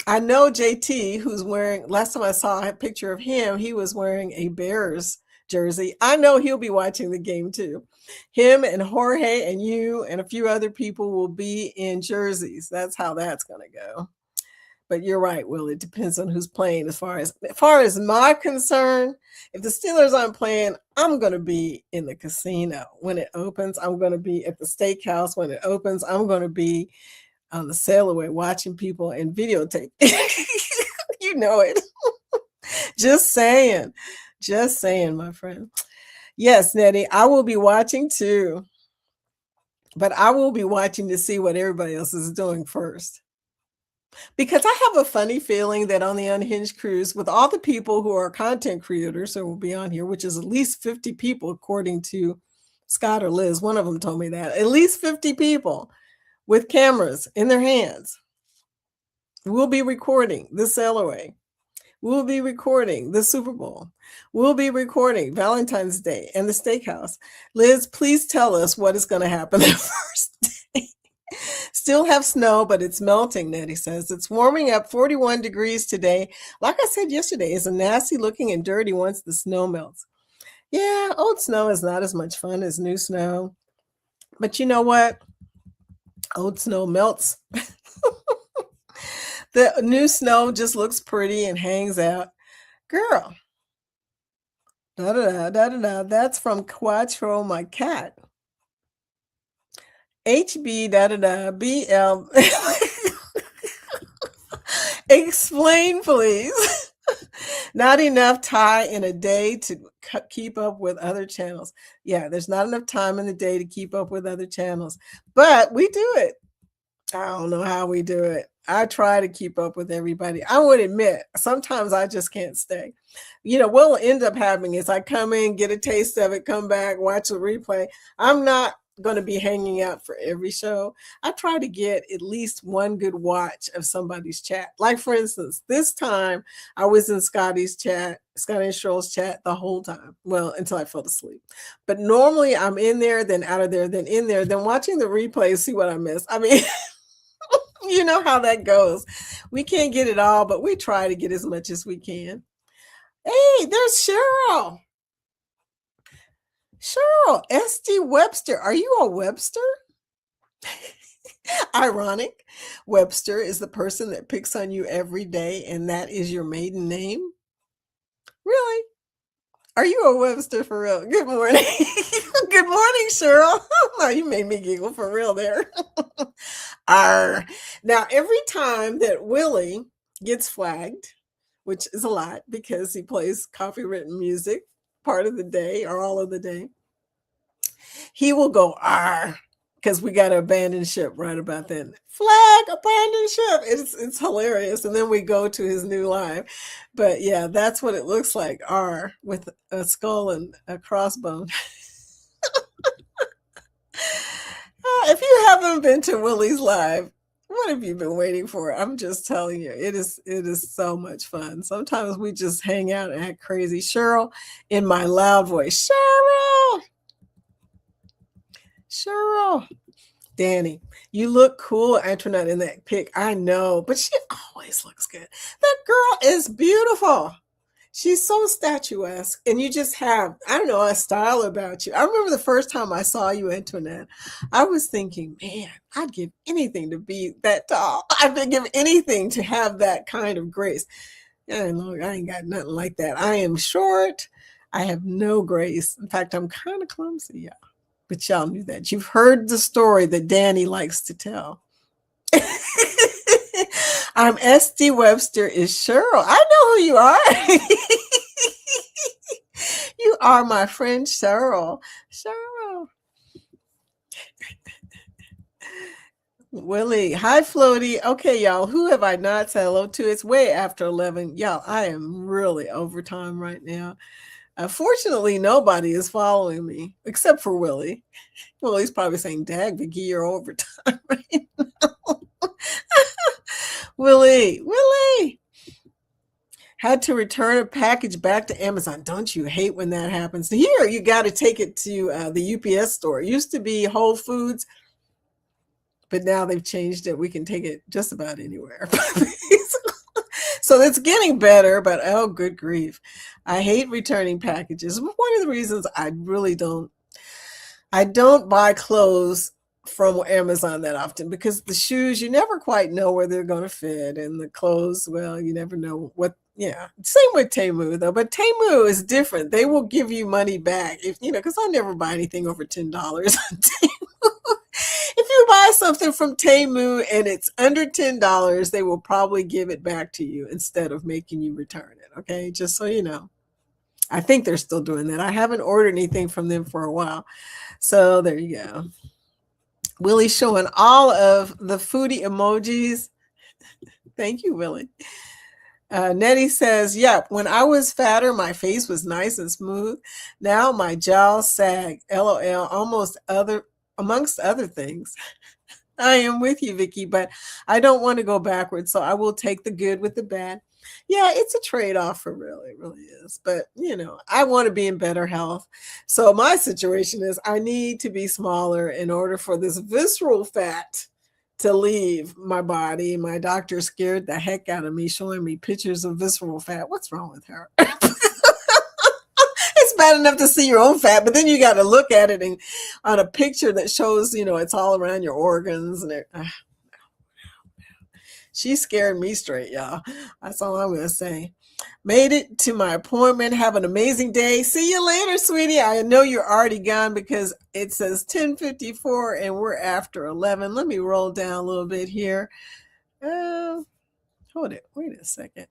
A: I know JT, who's wearing, last time I saw a picture of him, he was wearing a Bears jersey. I know he'll be watching the game too. Him and Jorge and you and a few other people will be in jerseys. That's how that's going to go. But you're right, Will. It depends on who's playing. As far as my concern, if the Steelers aren't playing, I'm going to be in the casino when it opens. I'm going to be at the steakhouse when it opens. I'm going to be on the sail away watching people and videotape. You know it. Just saying, my friend. Yes, Nettie, I will be watching too. But I will be watching to see what everybody else is doing first. Because I have a funny feeling that on the Unhinged Cruise, with all the people who are content creators who will be on here, which is at least 50 people, according to Scott or Liz, one of them told me that, at least 50 people with cameras in their hands will be recording the sail away. We'll be recording the Super Bowl. We'll be recording Valentine's Day and the steakhouse. Liz, please tell us what is going to happen the first day. Still have snow, but it's melting, Nettie says. It's warming up 41 degrees today. Like I said yesterday, it's a nasty looking and dirty once the snow melts. Yeah, old snow is not as much fun as new snow. But you know what? Old snow melts. The new snow just looks pretty and hangs out. Girl. Da-da-da, that's from Quattro, my cat. HB, da-da-da, BL. Explain, please. Not enough time in a day to keep up with other channels. Yeah, there's not enough time in the day to keep up with other channels, but we do it. I don't know how we do it. I try to keep up with everybody. I would admit, sometimes I just can't stay. What'll end up happening is I come in, get a taste of it, come back, watch the replay. I'm not going to be hanging out for every show. I try to get at least one good watch of somebody's chat. Like, for instance, this time I was in Scotty and Cheryl's chat the whole time. Well, until I fell asleep. But normally I'm in there, then out of there, then in there, then watching the replay, see what I missed. I mean, you know how that goes. We can't get it all, but we try to get as much as we can. Hey, there's Cheryl. Cheryl, S.D. Webster. Are you a Webster? Ironic. Webster is the person that picks on you every day, and that is your maiden name? Really? Are you a Webster for real? Good morning. Good morning, Cheryl. Oh, you made me giggle for real there. Now, every time that Willie gets flagged, which is a lot because he plays copywritten music part of the day or all of the day, he will go, because we got to abandon ship right about then. Flag, abandon ship. It's hilarious. And then we go to his new line. But yeah, that's what it looks like, with a skull and a crossbone. If you haven't been to Willie's live, what have you been waiting for? I'm just telling you, it is so much fun. Sometimes we just hang out and act crazy. Cheryl, in my loud voice, Cheryl. Danny, you look cool, Antoinette, in that pic. I know, but she always looks good. That girl is beautiful. She's so statuesque, and you just have, I don't know, a style about you. I remember the first time I saw you, Antoinette, I was thinking, man, I'd give anything to be that tall. I'd give anything to have that kind of grace. And look, I ain't got nothing like that. I am short. I have no grace. In fact, I'm kind of clumsy, yeah. But y'all knew that. You've heard the story that Danny likes to tell. I'm S.D. Webster is Cheryl. I know who you are. You are my friend Cheryl. Cheryl. Willie. Hi, Floaty. Okay, y'all. Who have I not said hello to? It's way after 11. Y'all, I am really overtime right now. Fortunately, nobody is following me except for Willie. Well, he's probably saying, "Dag, Vicky, you're overtime right now." Willie, had to return a package back to Amazon. Don't you hate when that happens? Here, you got to take it to the UPS store. It used to be Whole Foods, but now they've changed it. We can take it just about anywhere. So it's getting better, but oh, good grief. I hate returning packages. One of the reasons I don't buy clothes from Amazon that often, because the shoes, you never quite know where they're going to fit, and the clothes, well, you never know what. Yeah, same with Temu though, but Temu is different. They will give you money back because I never buy anything over $10 on Temu. If you buy something from Temu and it's under $10, they will probably give it back to you instead of making you return it. Okay, just so you know. I think they're still doing that. I haven't ordered anything from them for a while. So there you go. Willie's showing all of the foodie emojis. Thank you, Willie. Nettie says, yep, when I was fatter, my face was nice and smooth. Now my jaws sag. LOL, amongst other things. I am with you, Vicky, but I don't want to go backwards, so I will take the good with the bad. Yeah, it's a trade-off for real. It really is. But, I want to be in better health. So my situation is I need to be smaller in order for this visceral fat to leave my body. My doctor scared the heck out of me, showing me pictures of visceral fat. What's wrong with her? It's bad enough to see your own fat, but then you got to look at it on a picture that shows, it's all around your organs. And she scared me straight, y'all. That's all I'm going to say. Made it to my appointment. Have an amazing day. See you later, sweetie. I know you're already gone because it says 10:54 and we're after 11. Let me roll down a little bit here. Hold it. Wait a second.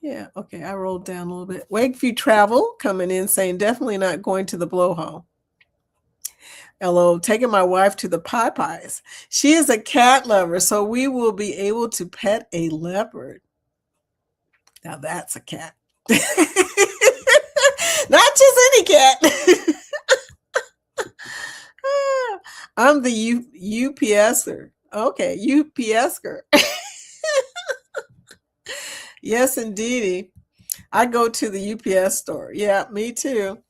A: Yeah, okay, I rolled down a little bit. Wakeview Travel coming in saying definitely not going to the blowhole. Hello, taking my wife to the Pie Pies. She is a cat lover, so we will be able to pet a leopard. Now that's a cat. Not just any cat. I'm the UPSer. Okay, UPSer. Yes, indeedy. I go to the UPS store. Yeah, me too.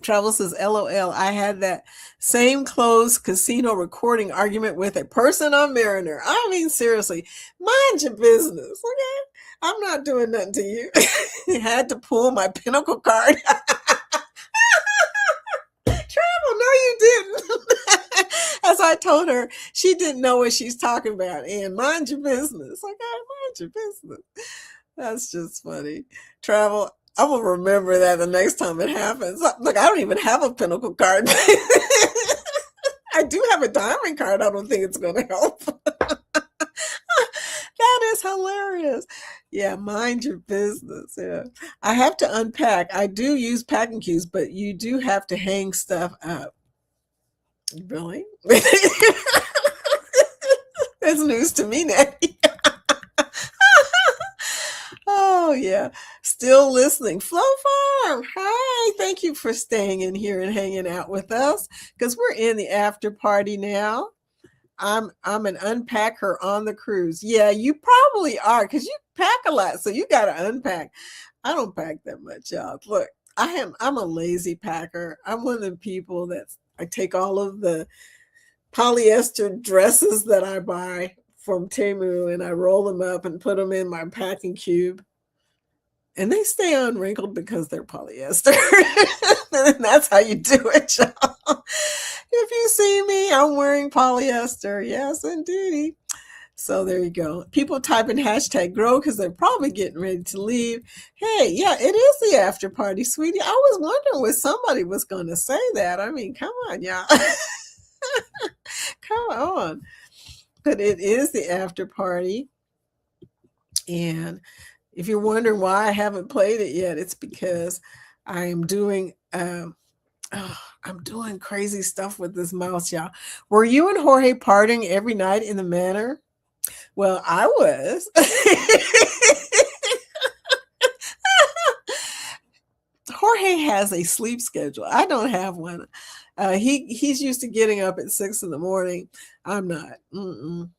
A: Travel says, LOL, I had that same closed casino recording argument with a person on Mariner. I mean, seriously, mind your business, okay? I'm not doing nothing to you. Had to pull my Pinnacle card. Travel, no, you didn't. As I told her, she didn't know what she's talking about. And mind your business, okay? Mind your business. That's just funny. Travel, I will remember that the next time it happens. Look, I don't even have a Pinnacle card. I do have a diamond card. I don't think it's going to help. That is hilarious. Yeah, mind your business. Yeah. I have to unpack. I do use packing cubes, but you do have to hang stuff up. Really? That's news to me, Natty. Oh, yeah. Still listening. Flow Farm. Hi. Thank you for staying in here and hanging out with us because we're in the after party now. I'm an unpacker on the cruise. Yeah, you probably are because you pack a lot. So you got to unpack. I don't pack that much, y'all. Look, I'm a lazy packer. I'm one of the people that I take all of the polyester dresses that I buy from Temu and I roll them up and put them in my packing cube. And they stay unwrinkled because they're polyester. And that's how you do it, y'all. If you see me, I'm wearing polyester. Yes, indeed. So there you go. People type in hashtag grow because they're probably getting ready to leave. Hey, yeah, it is the after party, sweetie. I was wondering what somebody was going to say that. I mean, come on, y'all. Come on. But it is the after party. And if you're wondering why I haven't played it yet, it's because I am doing I'm doing crazy stuff with this mouse, y'all. Were you and Jorge partying every night in the manor? Well, I was. Jorge has a sleep schedule. I don't have one. He's used to getting up at 6 a.m. I'm not. Mm-mm.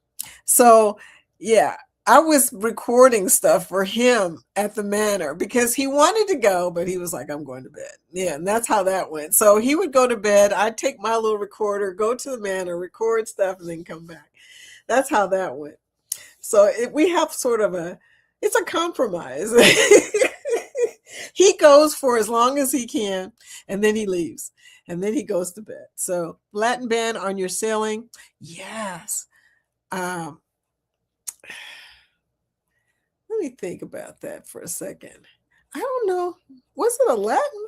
A: So, yeah, I was recording stuff for him at the manor because he wanted to go, but he was like, I'm going to bed. Yeah, and that's how that went. So he would go to bed. I'd take my little recorder, go to the manor, record stuff, and then come back. That's how that went. So we have sort of it's a compromise. He goes for as long as he can, and then he leaves, and then he goes to bed. So Latin band on your sailing, yes. Let me think about that for a second. I don't know. Was it a Latin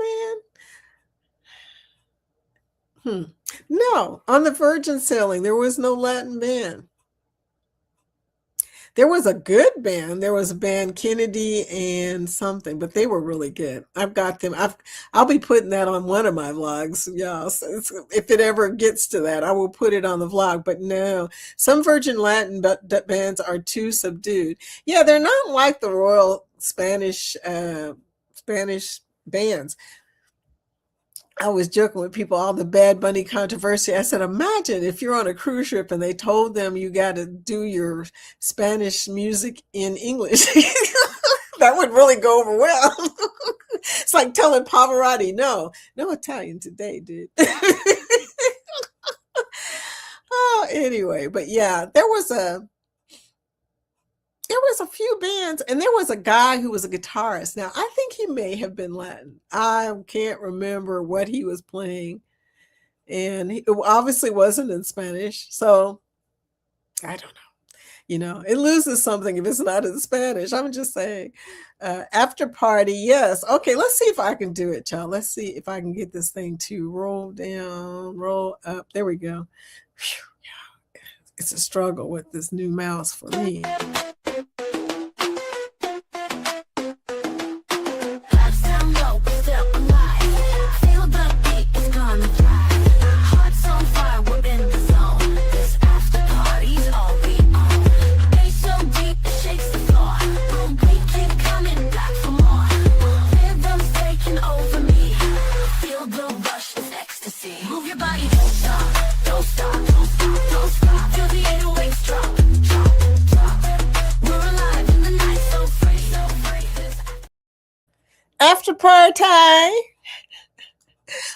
A: band? No, on the Virgin sailing, there was no Latin band. There was a good band. There was a band Kennedy and something, but they were really good. I've got them. I'll be putting that on one of my vlogs, y'all. So if it ever gets to that, I will put it on the vlog. But no, some Virgin Latin bands are too subdued. Yeah, they're not like the Royal Spanish bands. I was joking with people, all the Bad Bunny controversy. I said, imagine if you're on a cruise ship and they told them you got to do your Spanish music in English. That would really go over well. It's like telling Pavarotti, no Italian today, dude. Oh, anyway, but yeah, there was a few bands, and there was a guy who was a guitarist. Now, I think he may have been Latin. I can't remember what he was playing, and it obviously wasn't in Spanish. So I don't know. It loses something if it's not in Spanish. I'm just saying. After party, yes. Okay, let's see if I can do it, y'all. Let's see if I can get this thing to roll down, roll up. There we go. Whew, yeah. It's a struggle with this new mouse for me.
B: body don't stop, don't stop, don't stop, don't stop. Feel the 808s drop, drop, drop. We're alive in the night, so free, so free.
A: After party.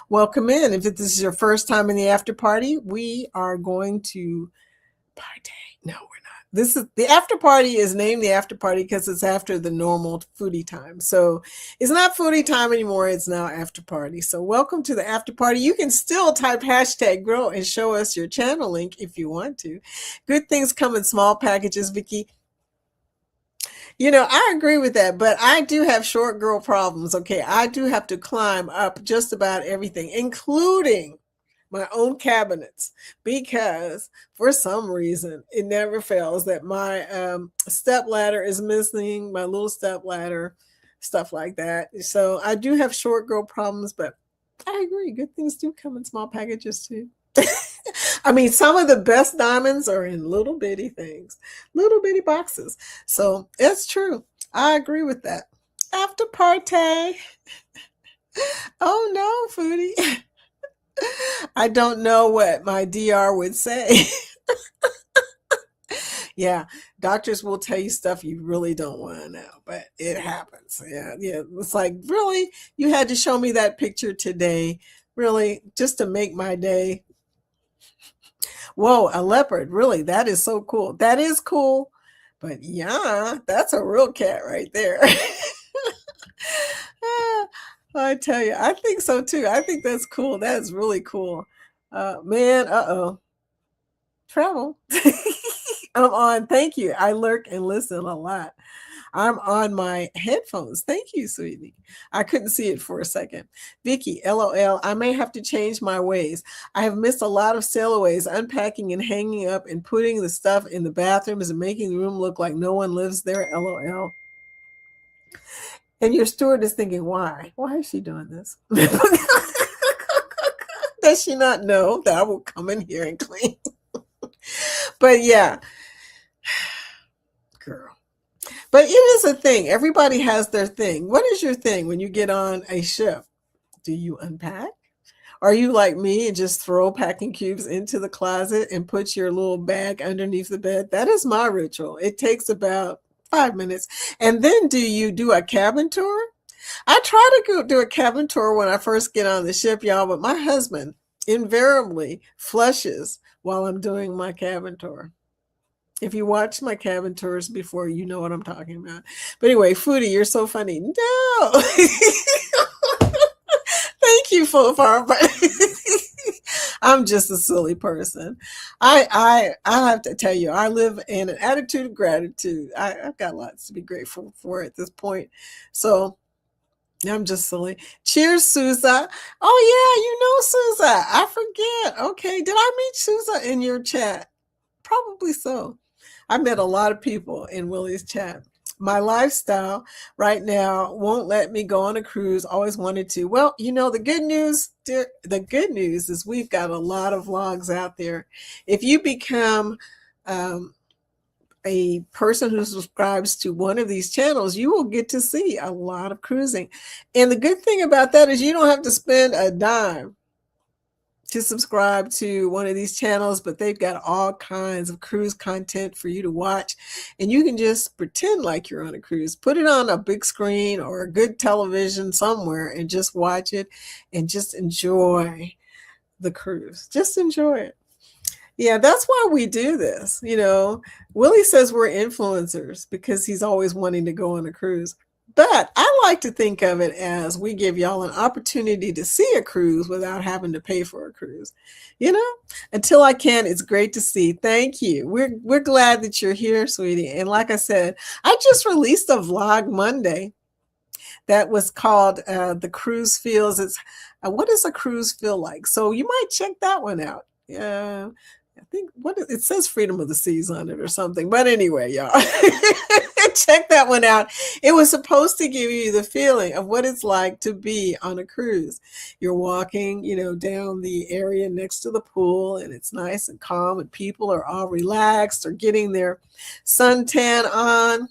A: Welcome in. If this is your first time in the after party, we are going to party. No, we're not. This is the after party is named the after party because it's after the normal foodie time. So it's not foodie time anymore. It's now after party. So welcome to the after party. You can still type hashtag grow and show us your channel link if you want to. Good things come in small packages, Vicky. You know, I agree with that, but I do have short girl problems. Okay. I do have to climb up just about everything, including my own cabinets, because for some reason it never fails that my step ladder is missing, my little step ladder, stuff like that. So I do have short girl problems, but I agree. Good things do come in small packages too. I mean, some of the best diamonds are in little bitty things, little bitty boxes. So it's true. I agree with that. After party. Oh no, foodie. I don't know what my DR would say. Yeah, doctors will tell you stuff you really don't want to know, but it happens. Yeah, yeah. It's like, really? You had to show me that picture today, really, just to make my day. Whoa, a leopard. Really? That is so cool. That is cool. But yeah, that's a real cat right there. I tell you, I think so too. I think that's cool. That is really cool. Man, uh-oh. Travel. I'm on. Thank you. I lurk and listen a lot. I'm on my headphones. Thank you, sweetie. I couldn't see it for a second. Vicky, LOL, I may have to change my ways. I have missed a lot of sail-aways, unpacking and hanging up and putting the stuff in the bathrooms and making the room look like no one lives there, LOL. And your steward is thinking, why? Why is she doing this? Does she not know that I will come in here and clean? But yeah, girl. But it is a thing. Everybody has their thing. What is your thing when you get on a ship? Do you unpack? Are you like me and just throw packing cubes into the closet and put your little bag underneath the bed? That is my ritual. It takes about 5 minutes. And then do you do a cabin tour? I try to go do a cabin tour when I first get on the ship, y'all, but my husband invariably flushes while I'm doing my cabin tour. If you watch my cabin tours before, you know what I'm talking about. But anyway, Foodie, you're so funny. No. Thank you, Full Farm. I'm just a silly person. I have to tell you, I live in an attitude of gratitude. I've got lots to be grateful for at this point. So I'm just silly. Cheers, Sousa. Oh yeah, you know Sousa. I forget. Okay, did I meet Sousa in your chat? Probably so. I met a lot of people in Willie's chat. My lifestyle right now won't let me go on a cruise. Always wanted to. Well, you know, the good news, the good news is we've got a lot of vlogs out there. If you become a person who subscribes to one of these channels, you will get to see a lot of cruising. And the good thing about that is you don't have to spend a dime to subscribe to one of these channels, but they've got all kinds of cruise content for you to watch. And you can just pretend like you're on a cruise, put it on a big screen or a good television somewhere and just watch it and just enjoy the cruise. Just enjoy it. Yeah, that's why we do this. You know, Willie says we're influencers because he's always wanting to go on a cruise. But I like to think of it as we give y'all an opportunity to see a cruise without having to pay for a cruise. You know, until I can, it's great to see. Thank you. We're glad that you're here, sweetie. And like I said, I just released a vlog Monday that was called The Cruise Feels. It's what does a cruise feel like? So you might check that one out. Yeah. I think it says Freedom of the Seas on it or something. But anyway, y'all, check that one out. It was supposed to give you the feeling of what it's like to be on a cruise. You're walking, you know, down the area next to the pool, and it's nice and calm, and people are all relaxed or getting their suntan on.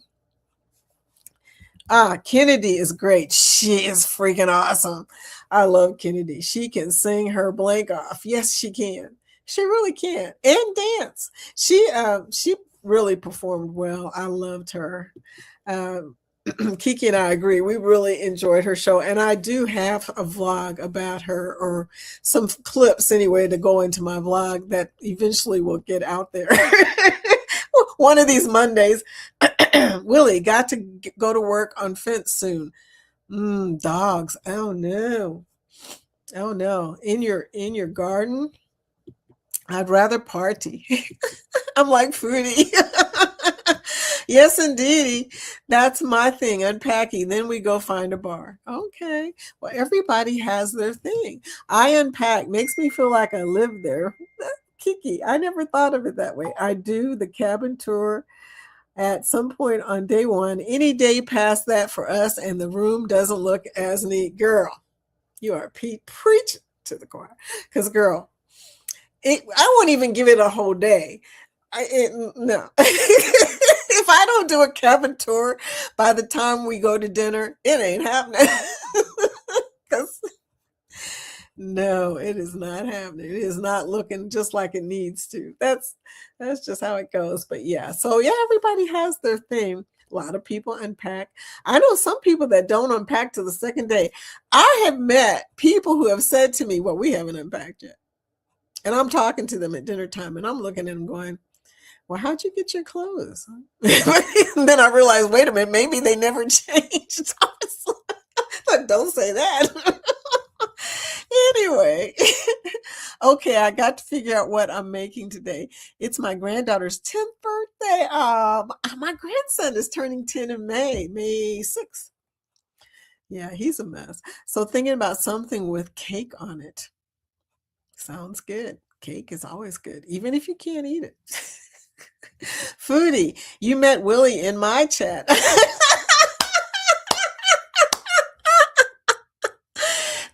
A: Kennedy is great. She is freaking awesome. I love Kennedy. She can sing her blank off. Yes, she can. She really can. And dance. She really performed well. I loved her. Um, Kiki and I agree. We really enjoyed her show, and I do have a vlog about her, or some clips anyway, to go into my vlog that eventually will get out there. One of these Mondays. Willie got to go to work on fence soon. Dogs. Oh no. Oh no. In your garden, I'd rather party. I'm like Foodie. Yes, indeedy. That's my thing, unpacking. Then we go find a bar. Okay. Well, everybody has their thing. I unpack, makes me feel like I live there. Kiki, I never thought of it that way. I do the cabin tour at some point on day one. Any day past that for us, and the room doesn't look as neat. Girl, you are preach to the choir. Because, girl, I won't even give it a whole day. No. If I don't do a cabin tour by the time we go to dinner, it ain't happening. 'Cause no, it is not happening. It is not looking just like it needs to. That's just how it goes. But yeah, so yeah, everybody has their thing. A lot of people unpack. I know some people that don't unpack till the second day. I have met people who have said to me, "Well, we haven't unpacked yet." And I'm talking to them at dinner time, and I'm looking at them going, "Well, how'd you get your clothes?" And then I realized, wait a minute, maybe they never changed. Don't say that. Anyway, okay, I got to figure out what I'm making today. It's my granddaughter's 10th birthday. My grandson is turning 10 in May 6th. Yeah, he's a mess. So thinking about something with cake on it. Sounds good. Cake is always good, even if you can't eat it. Foodie, you met Willie in my chat.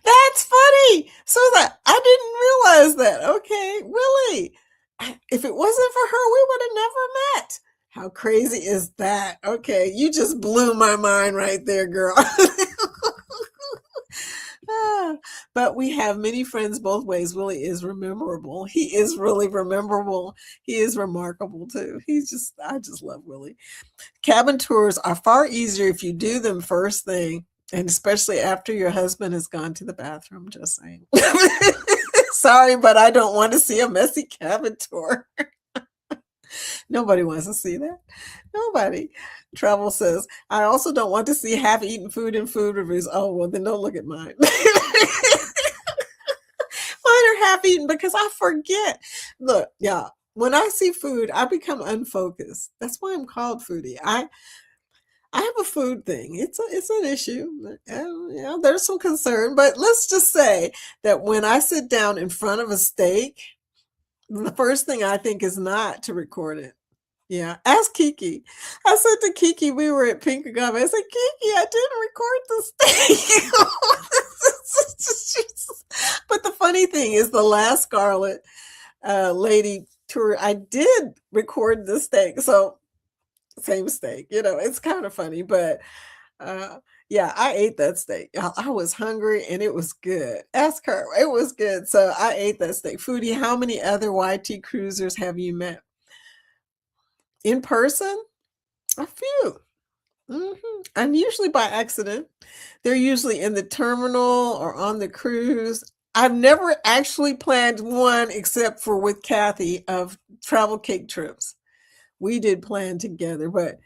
A: That's funny. So that I didn't realize that. Okay, Willie. If it wasn't for her, we would have never met. How crazy is that? Okay, you just blew my mind right there, girl. But we have many friends both ways. Willie is rememberable. He is really rememberable. He is remarkable too. I just love Willie. Cabin tours are far easier if you do them first thing, and especially after your husband has gone to the bathroom. Just saying. Sorry, but I don't want to see a messy cabin tour. Nobody wants to see that. Nobody. Travel says, I also don't want to see half-eaten food in food reviews. Oh, well, then don't look at mine. Mine are half-eaten because I forget. Look, yeah, when I see food, I become unfocused. That's why I'm called Foodie. I have a food thing. It's an issue. There's some concern, but let's just say that when I sit down in front of a steak, the first thing I think is not to record it. Yeah, ask Kiki. I said to Kiki, we were at Pink Agave. I said, Kiki, I didn't record the steak. But the funny thing is, the last Scarlet lady tour, I did record the steak. So same steak, it's kind of funny, but yeah, I ate that steak. I was hungry and it was good. Ask her. It was good. So I ate that steak. Foodie, how many other YT cruisers have you met? In person? A few. And usually by accident. They're usually in the terminal or on the cruise. I've never actually planned one except for with Kathy of travel cake trips. We did plan together, but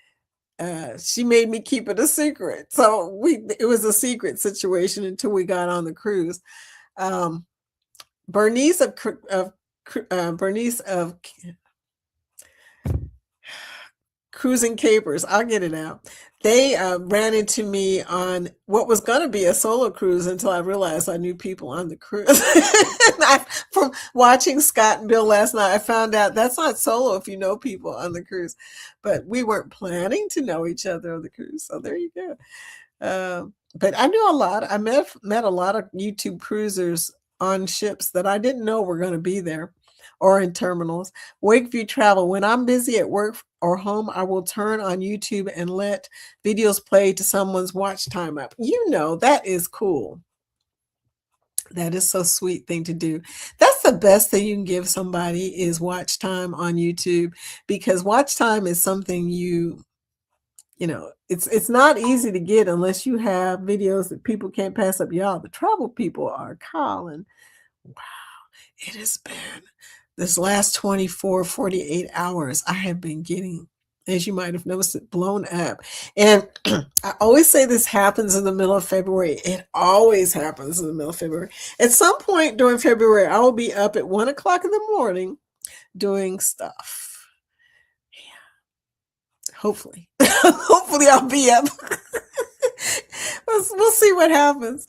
A: she made me keep it a secret. So it was a secret situation until we got on the cruise. Bernice of Cruising Capers, I'll get it out. They ran into me on what was going to be a solo cruise until I realized I knew people on the cruise. From watching Scott and Bill last night, I found out that's not solo if you know people on the cruise. But we weren't planning to know each other on the cruise. So there you go. But I knew a lot. I met a lot of YouTube cruisers on ships that I didn't know were going to be there. or in terminals. Wakeview Travel. When I'm busy at work or home, I will turn on YouTube and let videos play to someone's watch time up. That is cool. That is so sweet thing to do. That's the best thing you can give somebody is watch time on YouTube, because watch time is something it's not easy to get unless you have videos that people can't pass up. Y'all, the travel people are calling. Wow. It has been this last 24, 48 hours. I have been getting, as you might have noticed, it blown up. And I always say this happens in the middle of February. It always happens in the middle of February. At some point during February, I will be up at 1 o'clock in the morning doing stuff. Hopefully. Hopefully I'll be up. We'll see what happens.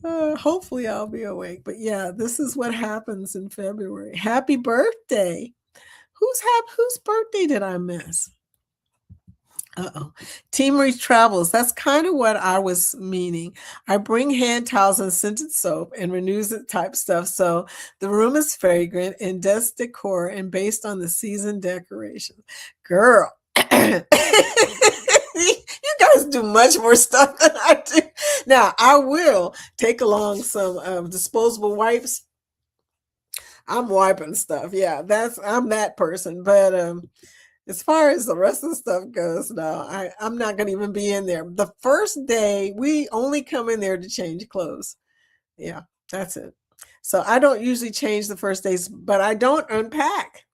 A: Hopefully I'll be awake. But yeah, this is what happens in February. Happy birthday. Whose birthday did I miss? Uh-oh. Team Reach Travels. That's kind of what I was meaning. I bring hand towels and scented soap and renews it type stuff. So the room is fragrant and dust decor and based on the season decoration. Girl. You guys do much more stuff than I do. Now, I will take along some disposable wipes. I'm wiping stuff. Yeah, I'm that person. But as far as the rest of the stuff goes, no, I'm not going to even be in there. The first day, we only come in there to change clothes. Yeah, that's it. So I don't usually change the first days, but I don't unpack.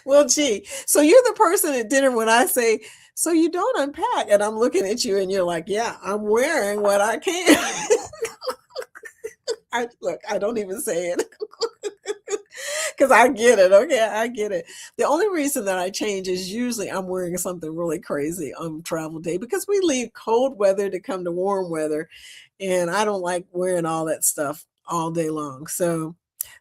A: Well, gee, so you're the person at dinner when I say, so you don't unpack, and I'm looking at you and you're like, yeah, I'm wearing what I can. I don't even say it because I get it. Okay, I get it. The only reason that I change is usually I'm wearing something really crazy on travel day because we leave cold weather to come to warm weather, and I don't like wearing all that stuff all day long. So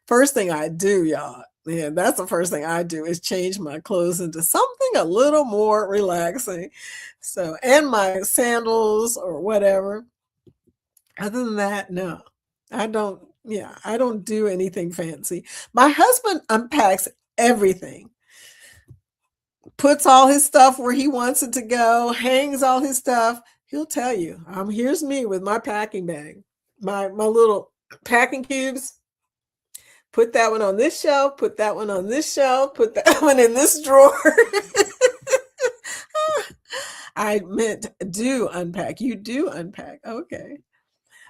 A: first thing I do, y'all, yeah, that's the first thing I do is change my clothes into something a little more relaxing. So, and my sandals or whatever. Other than that, no, I don't. Yeah, I don't do anything fancy. My husband unpacks everything, puts all his stuff where he wants it to go, hangs all his stuff. He'll tell you, here's me with my packing bag, my little packing cubes. Put that one on this shelf, put that one on this shelf, put that one in this drawer. I meant do unpack. You do unpack. Okay.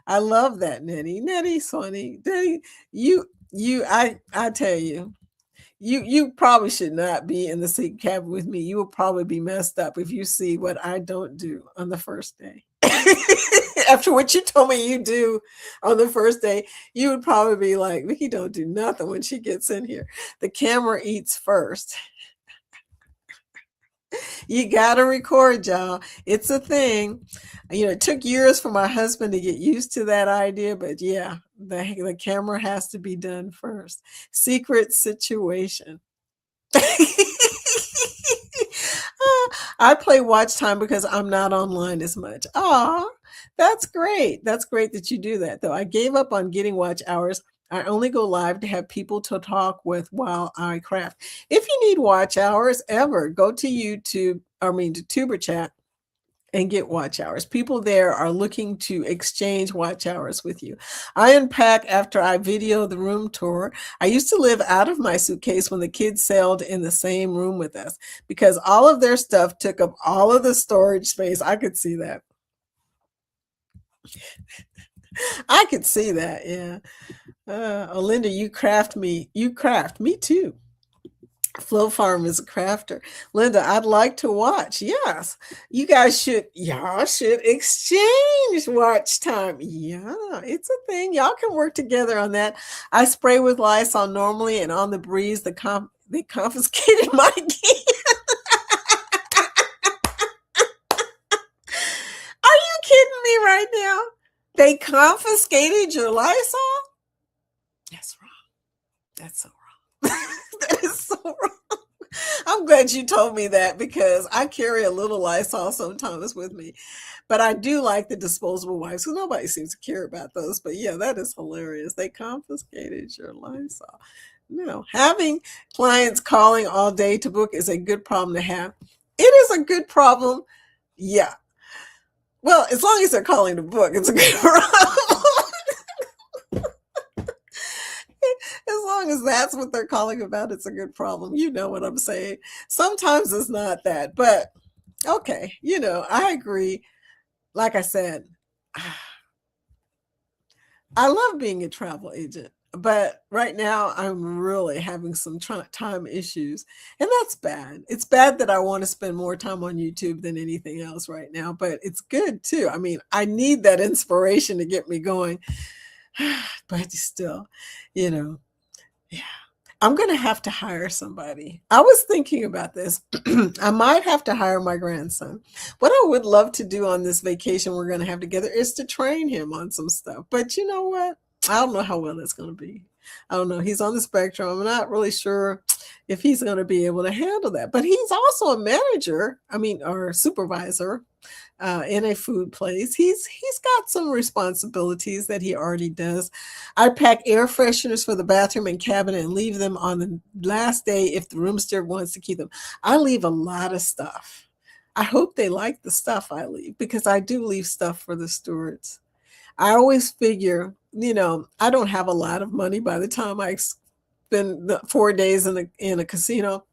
A: I love that, Nettie. Nettie, Sonny. Nettie, I tell you, you probably should not be in the seat cabin with me. You will probably be messed up if you see what I don't do on the first day. After what you told me you do on the first day, you would probably be like, Vicky don't do nothing when she gets in here. The camera eats first. You got to record, y'all. It's a thing. It took years for my husband to get used to that idea, but yeah, the camera has to be done first. Secret situation. I play watch time because I'm not online as much. Oh, that's great. That's great that you do that, though. I gave up on getting watch hours. I only go live to have people to talk with while I craft. If you need watch hours ever, go to YouTube, to Tuber Chat and get watch hours. People there are looking to exchange watch hours with you. I unpack after I video the room tour. I used to live out of my suitcase when the kids sailed in the same room with us because all of their stuff took up all of the storage space. I could see that. I could see that, yeah. Linda, you craft me. You craft me too. Flow Farm is a crafter. Linda, I'd like to watch. Yes. Y'all should exchange watch time. Yeah, it's a thing. Y'all can work together on that. I spray with Lysol normally, and on the breeze, they confiscated my key. Are you kidding me right now? They confiscated your Lysol? That's wrong. That's so wrong. That is so wrong. I'm I'm glad you told me that because I carry a little Lysol sometimes with me. But I do like the disposable wipes, so nobody seems to care about those. But yeah, that is hilarious. They confiscated your Lysol. No, having clients calling all day to book is a good problem to have. It is a good problem. Yeah. Well, as long as they're calling to book, it's a good problem. As long as that's what they're calling about, it's a good problem. You know what I'm saying. Sometimes it's not that, but okay, I agree. Like I said, I love being a travel agent, but right now I'm really having some time issues, and that's bad. It's bad that I want to spend more time on YouTube than anything else right now, but it's good too. I mean, I need that inspiration to get me going, but still, you know, yeah. I'm going to have to hire somebody. I was thinking about this. I might have to hire my grandson. What I would love to do on this vacation we're going to have together is to train him on some stuff. But you know what? I don't know how well that's going to be. I don't know. He's on the spectrum. I'm not really sure if he's going to be able to handle that. But he's also a manager, or supervisor in a food place. He's got some responsibilities that he already does. I pack air fresheners for the bathroom and cabinet and leave them on the last day if the room still wants to keep them. I leave a lot of stuff. I hope they like the stuff I leave because I do leave stuff for the stewards. I always figure, I don't have a lot of money by the time I spend the 4 days in a casino.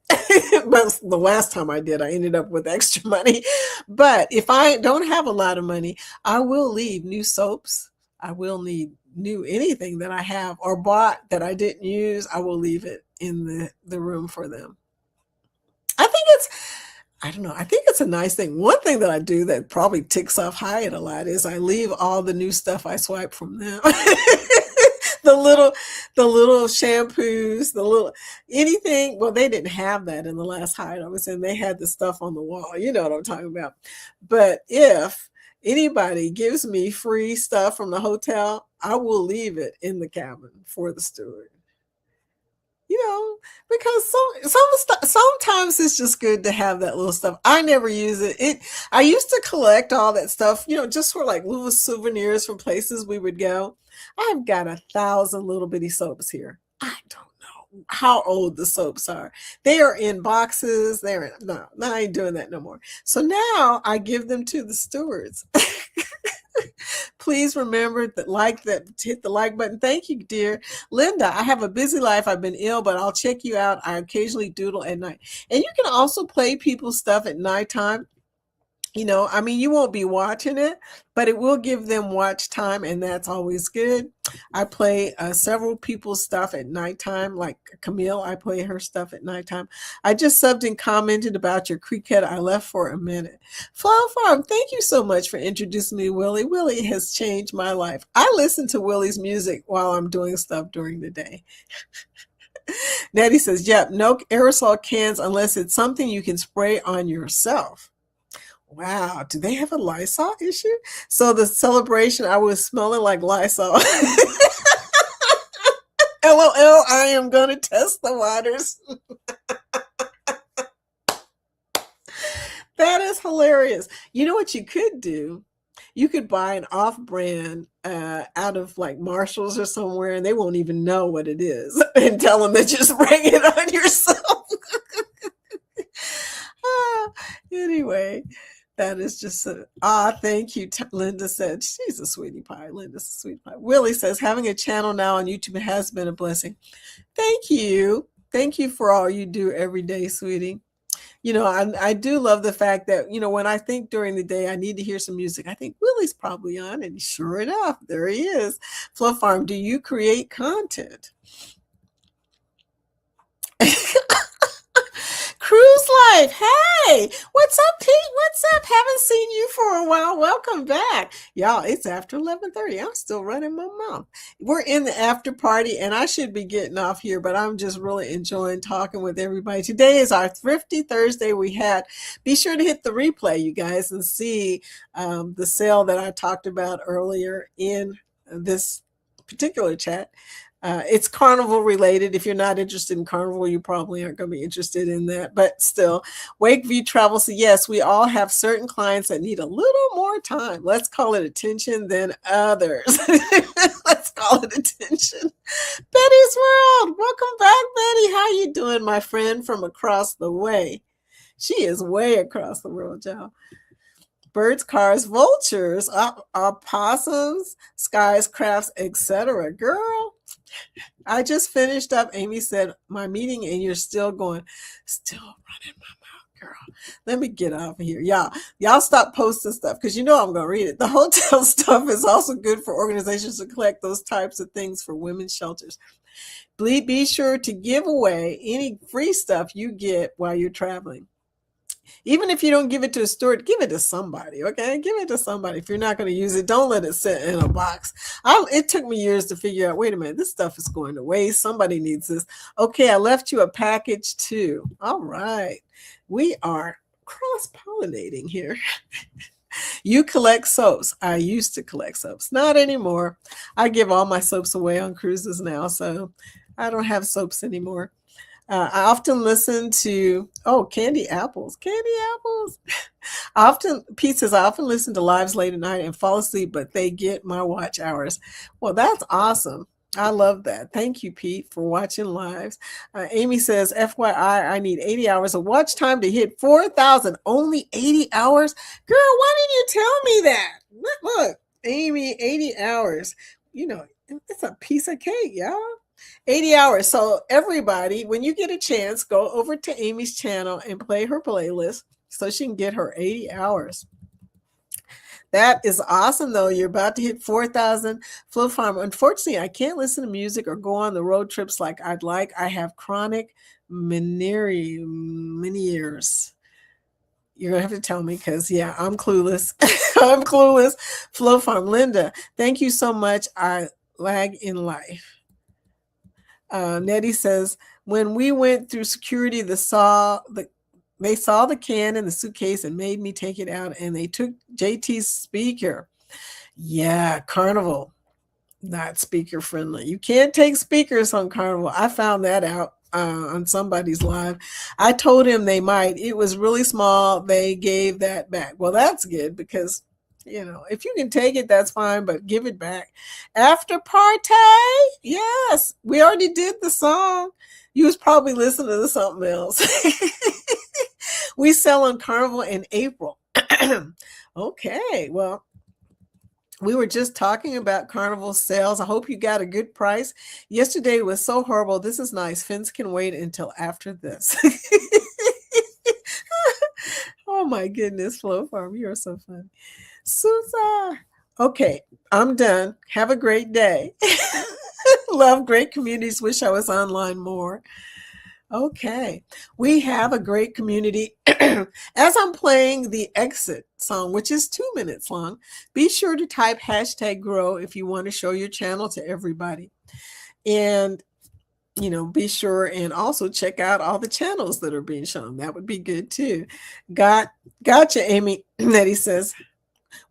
A: But the last time I did, I ended up with extra money. But if I don't have a lot of money, I will leave new soaps. I will need new anything that I have or bought that I didn't use. I will leave it in the room for them. I think I don't know. I think it's a nice thing. One thing that I do that probably ticks off Hyatt a lot is I leave all the new stuff I swipe from them. the little the little shampoos, the little anything. Well, they didn't have that in the last Hyatt I was in. They had the stuff on the wall. You know what I'm talking about. But if anybody gives me free stuff from the hotel, I will leave it in the cabin for the steward. Because sometimes it's just good to have that little stuff. I never use it. I used to collect all that stuff, just for like little souvenirs from places we would go. I've got 1,000 little bitty soaps here. I don't know how old the soaps are. They are in boxes. No, I ain't doing that no more. So now I give them to the stewards. Please remember hit the like button. Thank you, dear Linda. I have a busy life. I've been ill, but I'll check you out. I occasionally doodle at night. And you can also play people's stuff at nighttime. You won't be watching it, but it will give them watch time, and that's always good. I play several people's stuff at nighttime, like Camille. I play her stuff at nighttime. I just subbed and commented about your cricket. I left for a minute. Flower Farm, thank you so much for introducing me to Willie. Willie has changed my life. I listen to Willie's music while I'm doing stuff during the day. Nettie says, yep, no aerosol cans unless it's something you can spray on yourself. Wow, do they have a Lysol issue? So the celebration, I was smelling like Lysol. LOL, I am going to test the waters. That is hilarious. You know what you could do? You could buy an off-brand out of like Marshalls or somewhere, and they won't even know what it is, and tell them that you're spraying it on yourself. Anyway. That is just thank you. Linda said, she's a sweetie pie. Linda's a sweetie pie. Willie says, having a channel now on YouTube has been a blessing. Thank you. Thank you for all you do every day, sweetie. I do love the fact that, when I think during the day I need to hear some music, I think Willie's probably on, and sure enough, there he is. Fluff Farm, do you create content? Cruise Life, hey, what's up, Pete? What's up? Haven't seen you for a while. Welcome back. Y'all, it's after 11:30. I'm still running my mouth. We're in the after party, and I should be getting off here, but I'm just really enjoying talking with everybody. Today is our Thrifty Thursday we had. Be sure to hit the replay, you guys, and see the sale that I talked about earlier in this particular chat. It's carnival related. If you're not interested in carnival, you probably aren't going to be interested in that. But still, Wakeview Travel. So yes, we all have certain clients that need a little more time. Let's call it attention than others. Let's call it attention. Betty's World. Welcome back, Betty. How you doing, my friend from across the way? She is way across the world, y'all. Birds, cars, vultures, opossums, skies, crafts, etc. Girl, I just finished up. Amy said, my meeting, and you're still going, still running my mouth, girl. Let me get off of here. Y'all stop posting stuff because you know I'm going to read it. The hotel stuff is also good for organizations to collect those types of things for women's shelters. Be sure to give away any free stuff you get while you're traveling. Even if you don't give it to a store, give it to somebody, okay? Give it to somebody. If you're not going to use it, don't let it sit in a box. It took me years to figure out, wait a minute, this stuff is going to waste. Somebody needs this. Okay, I left you a package too. All right. We are cross-pollinating here. You collect soaps. I used to collect soaps. Not anymore. I give all my soaps away on cruises now, so I don't have soaps anymore. I often listen to, candy apples. I often listen to lives late at night and fall asleep, but they get my watch hours. Well, that's awesome. I love that. Thank you, Pete, for watching lives. Amy says, FYI, I need 80 hours of watch time to hit 4,000. Only 80 hours? Girl, why didn't you tell me that? Look, Amy, 80 hours. You know, it's a piece of cake, y'all. 80 hours. So everybody, when you get a chance, go over to Amy's channel and play her playlist so she can get her 80 hours. That is awesome, though. You're about to hit 4,000. Flow Farm. Unfortunately, I can't listen to music or go on the road trips like I'd like. I have chronic Meniere's. You're going to have to tell me because, yeah, I'm clueless. I'm clueless. Flow Farm. Linda, thank you so much. I lag in life. Nettie says, when we went through security, they saw the can in the suitcase and made me take it out, and they took JT's speaker. Yeah, Carnival, not speaker friendly. You can't take speakers on Carnival. I found that out on somebody's live. I told him they might. It was really small. They gave that back. Well, that's good because, you know, if you can take it, that's fine, but give it back. After party, yes, we already did the song. You was probably listening to something else. We sell on Carnival in April. Okay, well, we were just talking about Carnival sales. I hope you got a good price. Yesterday was so horrible. This is nice. Fins can wait until after this. Oh my goodness, Flow Farm, you are so funny. Susa. Okay, I'm done. Have a great day. Love great communities. Wish I was online more. Okay, we have a great community. As I'm playing the exit song, which is 2 minutes long, be sure to type #grow if you want to show your channel to everybody. And, you know, be sure and also check out all the channels that are being shown. That would be good too. Gotcha, Amy. Nettie says,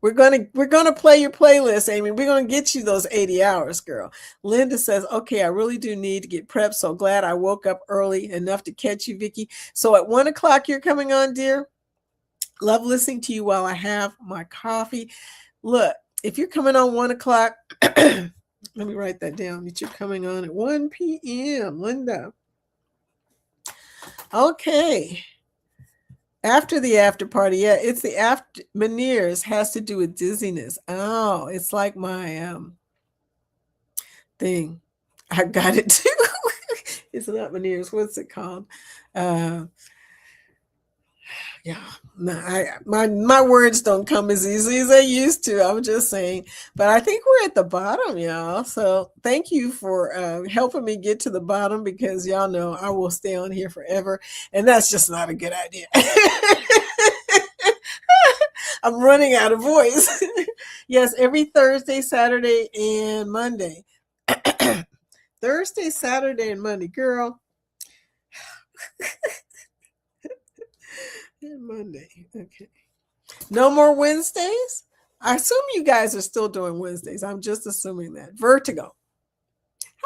A: we're gonna play your playlist, Amy. We're gonna get you those 80 hours, girl. Linda says, okay, I really do need to get prepped. So glad I woke up early enough to catch you, Vicki. So at 1 o'clock you're coming on, dear. Love listening to you while I have my coffee. Look, if you're coming on 1 o'clock, let me write that down that you're coming on at 1 p.m. Linda. Okay. After the after party, yeah, it's the after. Meniere's has to do with dizziness. Oh, it's like my thing. I got it too. It's not Meniere's. What's it called? Yeah, no, my words don't come as easily as they used to. I'm just saying, but I think we're at the bottom, y'all. So thank you for helping me get to the bottom because y'all know I will stay on here forever, and that's just not a good idea. I'm running out of voice. Yes, every Thursday, Saturday, and Monday. Thursday, Saturday, and Monday, girl. And Monday. Okay. No more Wednesdays? I assume you guys are still doing Wednesdays. I'm just assuming that. Vertigo.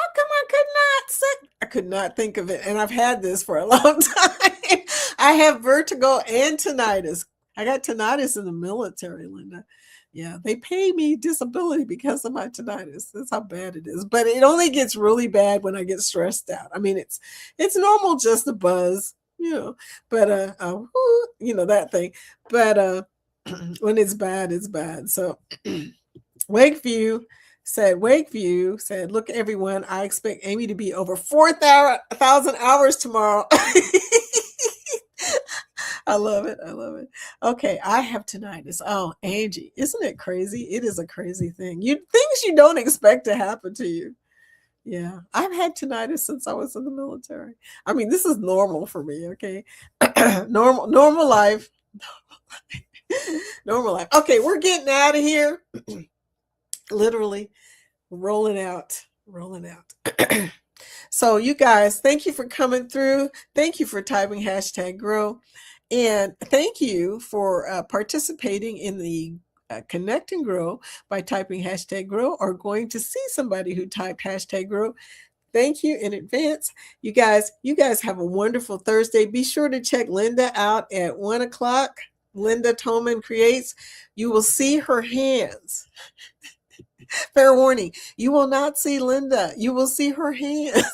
A: How come I could not sit? I could not think of it. And I've had this for a long time. I have vertigo and tinnitus. I got tinnitus in the military, Linda. Yeah, they pay me disability because of my tinnitus. That's how bad it is. But it only gets really bad when I get stressed out. I mean, it's normal just a buzz, but that thing. But when it's bad, it's bad. So Wakeview said, look, everyone, I expect Amy to be over 4,000 hours tomorrow. I love it. I love it. Okay, I have tinnitus. Oh, Angie, isn't it crazy? It is a crazy thing. Things you don't expect to happen to you. Yeah, I've had tinnitus since I was in the military. I mean, this is normal for me, okay? normal life. Normal life. Okay, we're getting out of here. Literally rolling out. So you guys, thank you for coming through. Thank you for typing #grow. And thank you for participating in the Connect and Grow by typing #grow or going to see somebody who typed #grow. Thank you in advance. You guys have a wonderful Thursday. Be sure to check Linda out at 1 o'clock. Linda Toman Creates. You will see her hands. Fair warning, you will not see Linda. You will see her hands.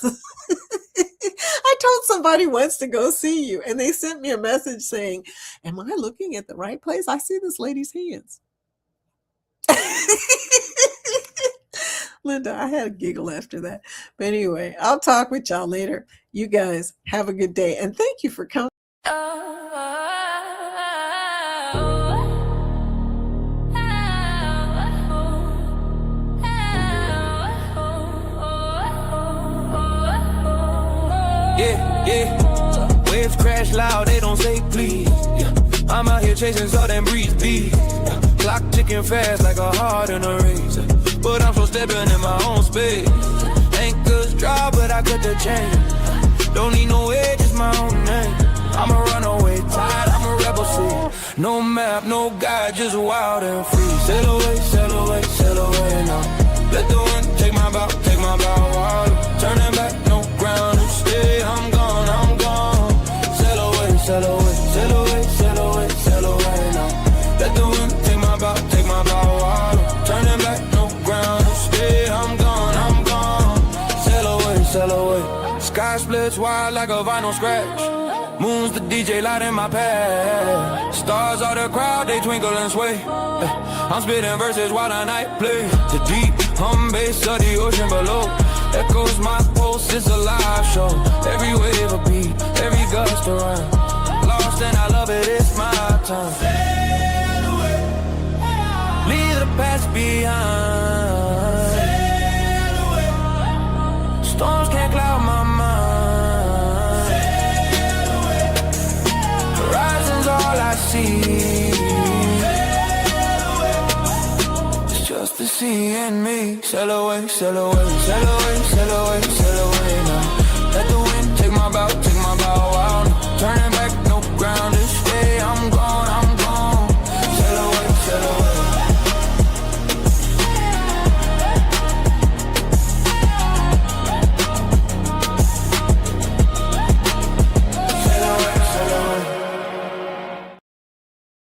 A: I told somebody once to go see you, and they sent me a message saying, am I looking at the right place? I see this lady's hands. Linda, I had a giggle after that. But anyway, I'll talk with y'all later. You guys have a good day, and thank you for coming.
C: Yeah. Waves crash loud, they don't say please. Yeah. I'm out here chasing southern breeze beat. Yeah. Clock ticking fast like a heart in a race. But I'm still stepping in my own space. Anchors dry, but I cut the chain. Don't need no edge, it's my own name. I'm a runaway tide, I'm a rebel seed. No map, no guide, just wild and free. Sail away, sail away, sail away now. Let the wind take my bow wild. Turning back, no ground to stay. I'm gone, I'm gone. Sail away, sail away, sail away, sail away, sail away now. Let the wind take my bow wild. Turning back, no ground to stay. I'm gone, sail away, sail away. Sky splits wide like a vinyl scratch. Moon's the DJ light in my pad. Stars are the crowd, they twinkle and sway. I'm spitting verses while the night plays. The deep hum bass of the ocean below echoes my pulse, it's a live show. Every wave a beat, every gust around. Lost and I love it, it's my time. Sail away. Leave the past behind. Sail away. Storms can't cloud my mind. Sail away. Horizon's all I see. Sail away. It's just the sea and me. Sail away, sail away, sail away, sail away, sail away now. Let the wind take my boat.